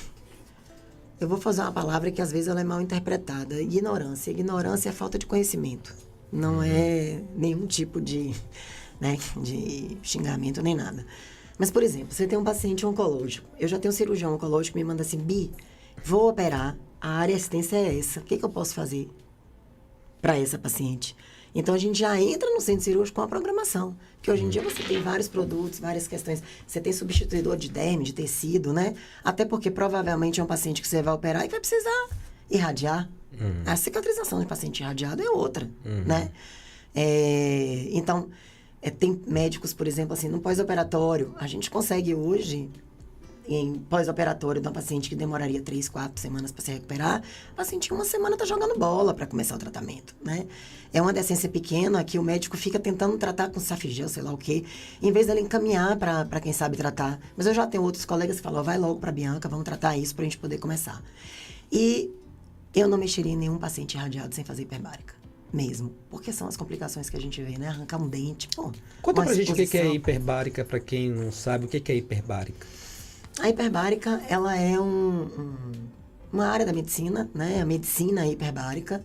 S3: Eu vou fazer uma palavra que às vezes ela é mal interpretada. Ignorância. Ignorância é falta de conhecimento. Não é nenhum tipo de, né, de xingamento nem nada. Mas, por exemplo, você tem um paciente oncológico. Eu já tenho um cirurgião oncológico que me manda assim, Bi, vou operar, a área assistência é essa. O que eu posso fazer para essa paciente? Então, a gente já entra no centro cirúrgico com a programação. Porque hoje em dia você tem vários produtos, várias questões. Você tem substituidor de derme, de tecido, né? Até porque provavelmente é um paciente que você vai operar e vai precisar irradiar. A cicatrização de paciente irradiado é outra, né? Então, tem médicos, por exemplo, assim, no pós-operatório, a gente consegue hoje, em pós-operatório de uma paciente que demoraria 3, 4 semanas para se recuperar, a paciente em uma semana está jogando bola para começar o tratamento, né? É uma decência pequena que o médico fica tentando tratar com safigel, sei lá o quê, em vez dele encaminhar para quem sabe tratar. Mas eu já tenho outros colegas que falam, vai logo para a Bianca, vamos tratar isso para a gente poder começar. E eu não mexeria em nenhum paciente irradiado sem fazer hiperbárica. Mesmo. Porque são as complicações que a gente vê, né? Arrancar um dente, pô.
S2: Conta pra gente o que é hiperbárica, para quem não sabe, o que é hiperbárica.
S3: A hiperbárica, ela é uma área da medicina, né? A medicina hiperbárica.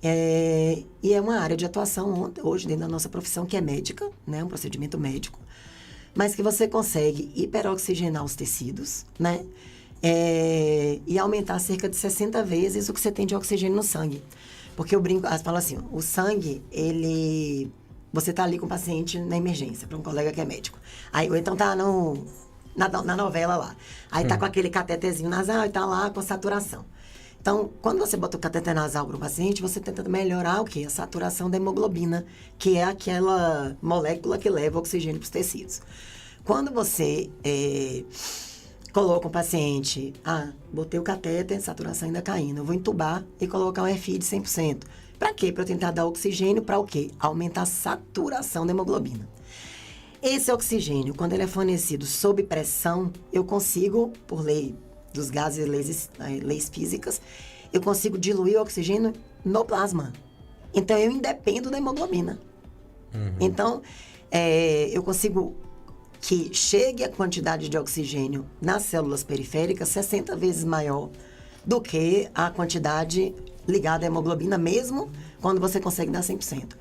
S3: E é uma área de atuação hoje dentro da nossa profissão, que é médica, né? Um procedimento médico. Mas que você consegue hiperoxigenar os tecidos, né? E aumentar cerca de 60 vezes o que você tem de oxigênio no sangue. Porque eu brinco, falo assim, o sangue, você tá ali com o paciente na emergência, para um colega que é médico. Aí, ou então tá na novela lá. Aí tá com aquele catetezinho nasal e tá lá com saturação. Então, quando você bota o cateter nasal para o paciente, você tenta melhorar o quê? A saturação da hemoglobina, que é aquela molécula que leva oxigênio para os tecidos. Quando você coloca um paciente, botei o catéter, saturação ainda caindo, eu vou entubar e colocar um FI de 100%. Para quê? Para tentar dar oxigênio, para o quê? Aumentar a saturação da hemoglobina. Esse oxigênio, quando ele é fornecido sob pressão, eu consigo, por lei dos gases e leis físicas, eu consigo diluir o oxigênio no plasma. Então, eu independo da hemoglobina. Então, eu consigo que chegue a quantidade de oxigênio nas células periféricas 60 vezes maior do que a quantidade ligada à hemoglobina, mesmo quando você consegue dar 100%.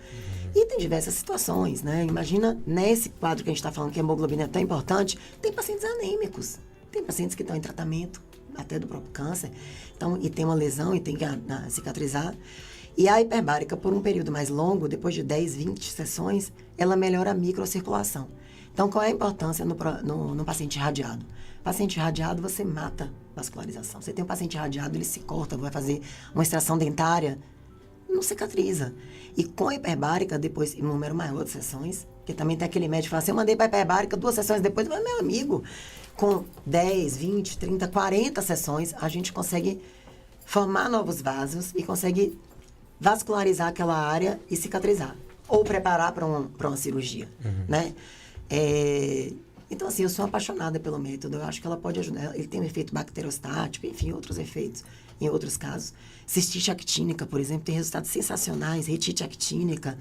S3: E tem diversas situações, né? Imagina, nesse quadro que a gente está falando que a hemoglobina é tão importante, tem pacientes anêmicos, tem pacientes que estão em tratamento, até do próprio câncer, então, e tem uma lesão e tem que cicatrizar. E a hiperbárica, por um período mais longo, depois de 10, 20 sessões, ela melhora a microcirculação. Então, qual é a importância no paciente irradiado? Paciente irradiado, você mata vascularização. Você tem um paciente irradiado, ele se corta, vai fazer uma extração dentária, não cicatriza. E com a hiperbárica, depois, em um número maior de sessões, porque também tem aquele médico que fala assim, eu mandei para a hiperbárica 2 sessões depois, mas meu amigo, com 10, 20, 30, 40 sessões, a gente consegue formar novos vasos e consegue vascularizar aquela área e cicatrizar. Ou preparar para uma cirurgia, né? Então, assim, eu sou apaixonada pelo método. Eu acho que ela pode ajudar. Ele tem um efeito bacterostático, enfim, outros efeitos em outros casos. Cistite actínica, por exemplo, tem resultados sensacionais. Retite actínica.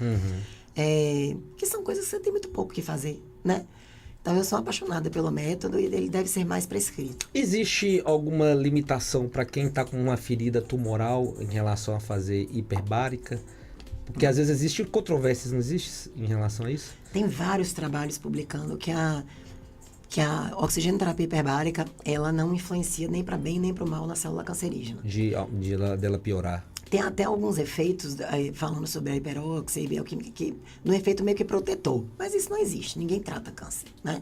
S3: Que são coisas que você tem muito pouco que fazer, né? Então, eu sou apaixonada pelo método e ele deve ser mais prescrito.
S2: Existe alguma limitação para quem está com uma ferida tumoral em relação a fazer hiperbárica? Porque às vezes existem controvérsias, não existe em relação a isso?
S3: Tem vários trabalhos publicando que a oxigenoterapia hiperbárica, ela não influencia nem para bem nem para o mal na célula cancerígena.
S2: Dela piorar.
S3: Tem até alguns efeitos, falando sobre a hiperóxia e bioquímica, que no efeito meio que protetor. Mas isso não existe, ninguém trata câncer, né?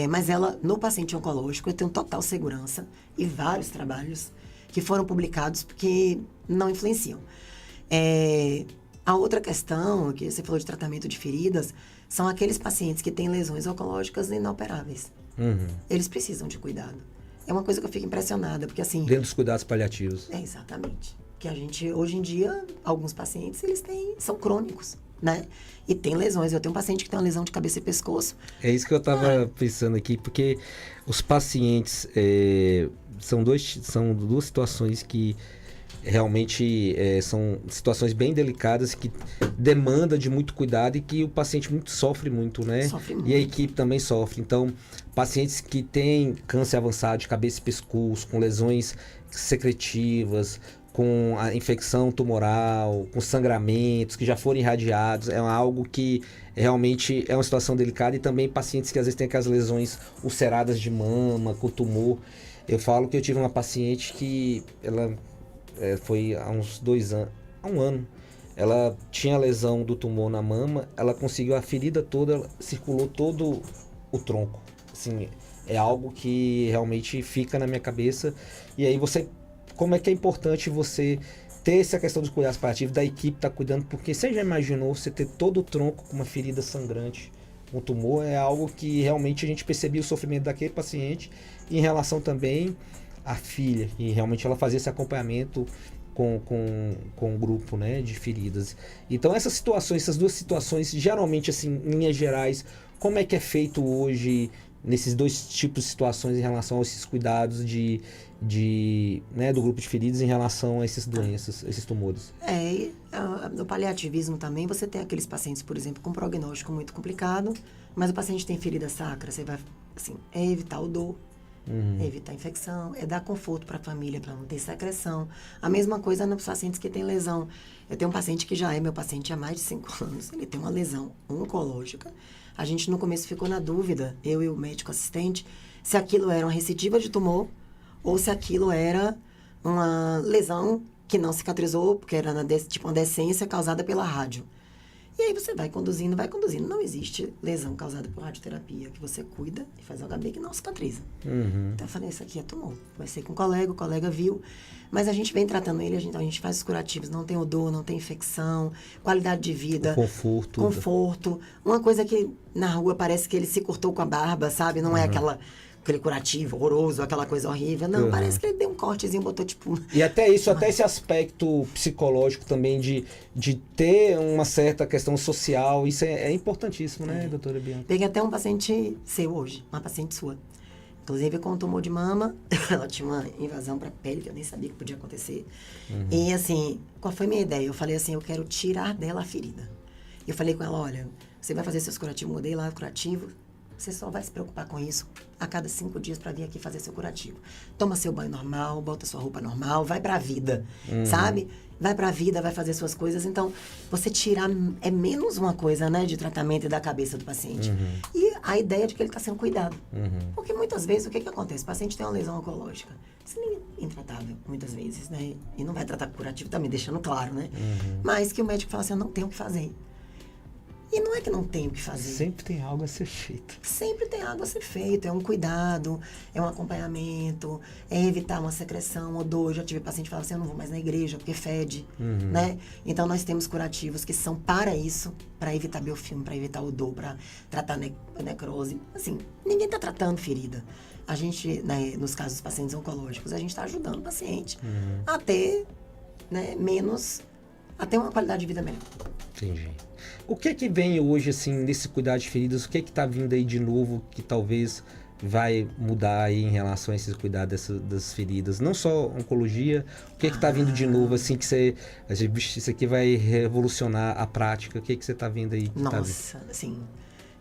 S3: Mas ela, no paciente oncológico, eu tenho total segurança e vários trabalhos que foram publicados porque não influenciam. A outra questão, que você falou de tratamento de feridas, são aqueles pacientes que têm lesões oncológicas inoperáveis. Eles precisam de cuidado. É uma coisa que eu fico impressionada, porque assim...
S2: Dentro dos cuidados paliativos.
S3: Exatamente. Que a gente, hoje em dia, alguns pacientes, são crônicos, né? E tem lesões. Eu tenho um paciente que tem uma lesão de cabeça e pescoço.
S2: É isso que eu estava pensando aqui, porque os pacientes são duas situações que realmente são situações bem delicadas, que demandam de muito cuidado e que o paciente sofre muito, né?
S3: Sofre muito.
S2: E a equipe também sofre. Então, pacientes que têm câncer avançado de cabeça e pescoço, com lesões secretivas, com a infecção tumoral, com sangramentos, que já foram irradiados, é algo que realmente é uma situação delicada. E também pacientes que às vezes têm aquelas lesões ulceradas de mama, com tumor. Eu falo que eu tive uma paciente que ela foi há uns 2 anos, há 1 ano, ela tinha lesão do tumor na mama, ela conseguiu a ferida toda, circulou todo o tronco. Assim, é algo que realmente fica na minha cabeça. E aí como é que é importante você ter essa questão dos cuidados paliativos, da equipe estar cuidando, porque você já imaginou você ter todo o tronco com uma ferida sangrante, um tumor, é algo que realmente a gente percebia o sofrimento daquele paciente, e em relação também à filha, e realmente ela fazia esse acompanhamento com o grupo, né, de feridas. Então essas duas situações, geralmente assim, em linhas gerais, como é que é feito hoje nesses dois tipos de situações em relação a esses cuidados do grupo de feridos em relação a essas doenças, esses tumores?
S3: No paliativismo também você tem aqueles pacientes, por exemplo, com prognóstico muito complicado, mas o paciente tem ferida sacra, você vai, assim, evitar o dor, evitar a infecção, dar conforto para a família, para não ter secreção. A mesma coisa nos pacientes que têm lesão. Eu tenho um paciente que já é meu paciente há mais de 5 anos, ele tem uma lesão oncológica. A gente no começo ficou na dúvida, eu e o médico assistente, se aquilo era uma recidiva de tumor ou se aquilo era uma lesão que não cicatrizou, porque era uma decência causada pela rádio. E aí você vai conduzindo. Não existe lesão causada por radioterapia, que você cuida e faz HB que não cicatriza. Então eu falei, isso aqui é tumor. Conversei com o colega viu, mas a gente vem tratando ele, a gente faz os curativos, não tem odor, não tem infecção, qualidade de vida. Conforto. Uma coisa que na rua parece que ele se cortou com a barba, sabe? Não é aquele curativo horroroso, aquela coisa horrível. Não, parece que ele deu um cortezinho, botou tipo...
S2: E até isso, até esse aspecto psicológico também de ter uma certa questão social, isso é importantíssimo, né, doutora Bianca?
S3: Peguei até um paciente seu hoje, uma paciente sua. Inclusive com tumor de mama, ela tinha uma invasão para pele, que eu nem sabia que podia acontecer. E assim, qual foi a minha ideia? Eu falei assim, eu quero tirar dela a ferida. Eu falei com ela, olha, você vai fazer seus curativos, mudei lá o curativo, você só vai se preocupar com isso a cada 5 dias para vir aqui fazer seu curativo. Toma seu banho normal, bota sua roupa normal, vai pra vida, sabe? Vai pra vida, vai fazer suas coisas. Então, você tirar é menos uma coisa, né, de tratamento e da cabeça do paciente. E a ideia de que ele está sendo cuidado. Porque muitas vezes, o que acontece? O paciente tem uma lesão oncológica. Isso é intratável, muitas vezes, né? E não vai tratar com curativo, tá me deixando claro, né? Mas que o médico fala assim, eu não tenho o que fazer. E não é que não tem o que fazer.
S2: Sempre tem algo a ser feito.
S3: Sempre tem algo a ser feito. É um cuidado, é um acompanhamento, é evitar uma secreção, odor. Eu já tive paciente que falava assim, eu não vou mais na igreja porque fede, né? Então, nós temos curativos que são para isso, para evitar biofilme, para evitar odor, para tratar necrose. Assim, ninguém está tratando ferida. A gente, né, nos casos dos pacientes oncológicos, a gente está ajudando o paciente a ter, né, a ter uma qualidade de vida melhor.
S2: Entendi. O que vem hoje, assim, nesse cuidado de feridas? O que está vindo aí de novo que talvez vai mudar aí em relação a esse cuidado das feridas? Não só oncologia, o que está vindo de novo, assim, que isso aqui vai revolucionar a prática? O que você está vendo aí?
S3: Nossa, assim,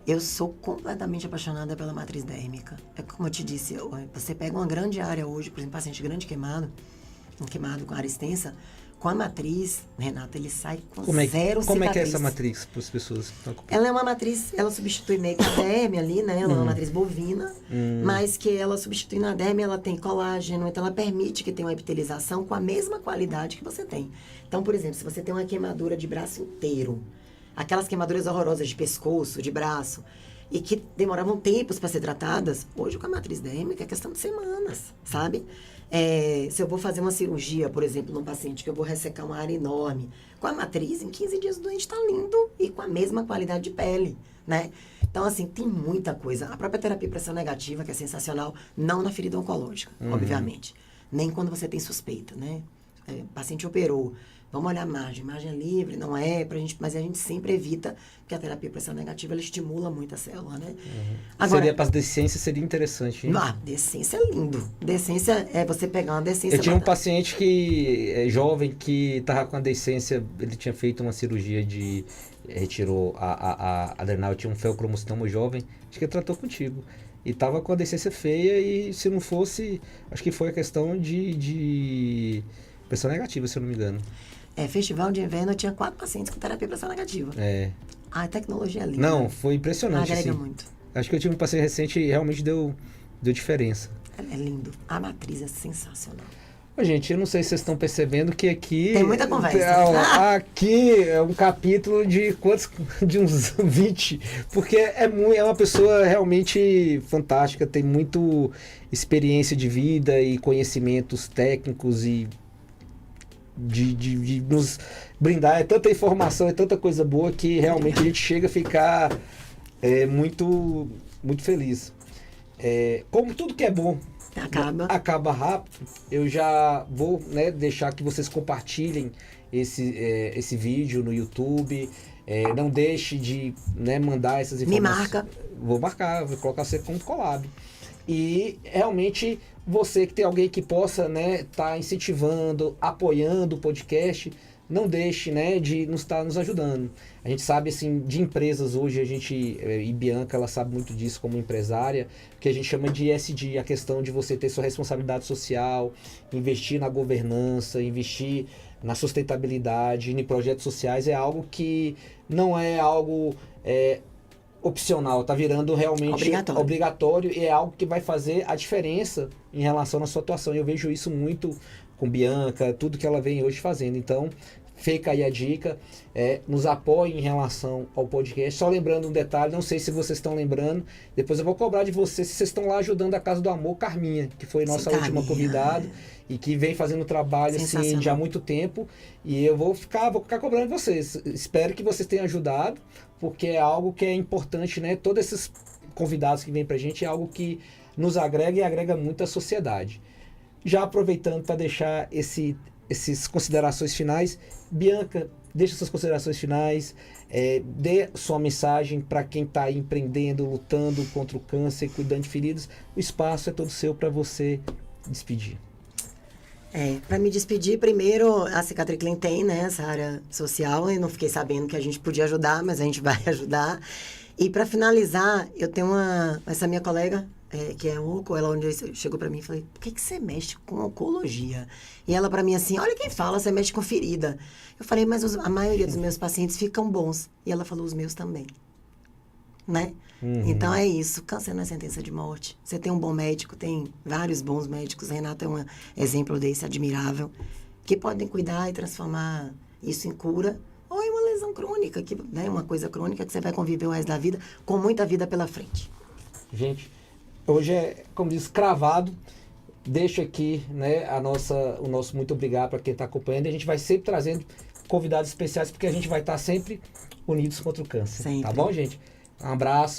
S3: eu sou completamente apaixonada pela matriz dérmica. É como eu te disse, você pega uma grande área hoje, por exemplo, paciente grande queimado com área extensa, com a matriz, Renata, ele sai com zero cicatriz.
S2: Como é que é essa matriz para as pessoas que estão acompanhando?
S3: Ela é uma matriz, ela substitui meio que a derme ali, né? Ela é uma matriz bovina, mas que ela substitui na derme, ela tem colágeno, então ela permite que tenha uma epitelização com a mesma qualidade que você tem. Então, por exemplo, se você tem uma queimadura de braço inteiro, aquelas queimaduras horrorosas de pescoço, de braço, e que demoravam tempos para ser tratadas, hoje com a matriz dérmica é questão de semanas, sabe? Se eu vou fazer uma cirurgia, por exemplo, num paciente que eu vou ressecar uma área enorme, com a matriz, em 15 dias o doente está lindo e com a mesma qualidade de pele, né? Então, assim, tem muita coisa. A própria terapia de pressão negativa, que é sensacional, não na ferida oncológica, obviamente. Nem quando você tem suspeita, né? O paciente operou. Vamos olhar a margem é livre, não é, mas a gente sempre evita, porque a terapia de pressão negativa, ela estimula muito a célula, né?
S2: Agora, seria para as decências, seria interessante, hein?
S3: Decência é lindo. Decência é você pegar uma decência...
S2: Eu tinha um paciente jovem que estava com a decência, ele tinha feito uma cirurgia retirou a adrenal, tinha um feocromostoma jovem, acho que ele tratou contigo. E estava com a decência feia e se não fosse, acho que foi a questão de pressão negativa, se eu não me engano.
S3: Festival de inverno, eu tinha 4 pacientes com terapia de pressão negativa. A tecnologia é linda.
S2: Não, foi impressionante.
S3: Agrega
S2: assim.
S3: muito.
S2: Acho que eu tive um paciente recente e realmente deu diferença.
S3: É lindo. A matriz é sensacional.
S2: Gente, eu não sei se vocês estão percebendo que aqui...
S3: Tem muita conversa.
S2: Aqui é um capítulo de de uns 20, porque é uma pessoa realmente fantástica, tem muito experiência de vida e conhecimentos técnicos e de nos brindar. É tanta informação, é tanta coisa boa que realmente a gente chega a ficar muito, muito feliz. Como tudo que é bom acaba rápido, eu já vou deixar que vocês compartilhem esse vídeo no YouTube. Não deixe de mandar essas informações.
S3: Me marca.
S2: Vou marcar, vou colocar você como collab. E realmente você que tem alguém que possa tá incentivando, apoiando o podcast, não deixe de estar nos ajudando. A gente sabe assim, de empresas hoje, e Bianca ela sabe muito disso como empresária, que a gente chama de ESG, a questão de você ter sua responsabilidade social, investir na governança, investir na sustentabilidade, em projetos sociais, é algo que não é algo opcional, está virando realmente obrigatório e é algo que vai fazer a diferença em relação à sua atuação. Eu vejo isso muito com Bianca, tudo que ela vem hoje fazendo. Então, fica aí a dica, nos apoie em relação ao podcast. Só lembrando um detalhe, não sei se vocês estão lembrando, depois eu vou cobrar de vocês se vocês estão lá ajudando a Casa do Amor, Carminha, que foi nossa última convidada e que vem fazendo trabalho assim, já há muito tempo, e eu vou ficar cobrando de vocês. Espero que vocês tenham ajudado, porque é algo que é importante, Todos esses convidados que vêm pra gente é algo que nos agrega e agrega muito à sociedade. Já aproveitando para deixar essas considerações finais, Bianca, deixa suas considerações finais, dê sua mensagem para quem está empreendendo, lutando contra o câncer, cuidando de feridas. O espaço é todo seu para você despedir.
S3: Para me despedir, primeiro, a Cicatriclin tem, essa área social. Eu não fiquei sabendo que a gente podia ajudar, mas a gente vai ajudar. E para finalizar, eu tenho essa minha colega, que é onco, ela chegou para mim e falou, por que você mexe com oncologia? E ela para mim assim, olha quem fala, você mexe com ferida. Eu falei, mas a maioria dos meus pacientes ficam bons. E ela falou, os meus também. Então é isso, câncer não é sentença de morte. Você tem um bom médico, tem vários bons médicos, Renato é um exemplo desse admirável, que podem cuidar e transformar isso em cura, ou em uma lesão crônica, uma coisa crônica que você vai conviver o resto da vida, com muita vida pela frente.
S2: Gente, hoje como diz, cravado. Deixo aqui o nosso muito obrigado para quem está acompanhando, e a gente vai sempre trazendo convidados especiais, porque a gente vai estar sempre unidos contra o câncer. Sempre. Tá bom, gente? Um abraço.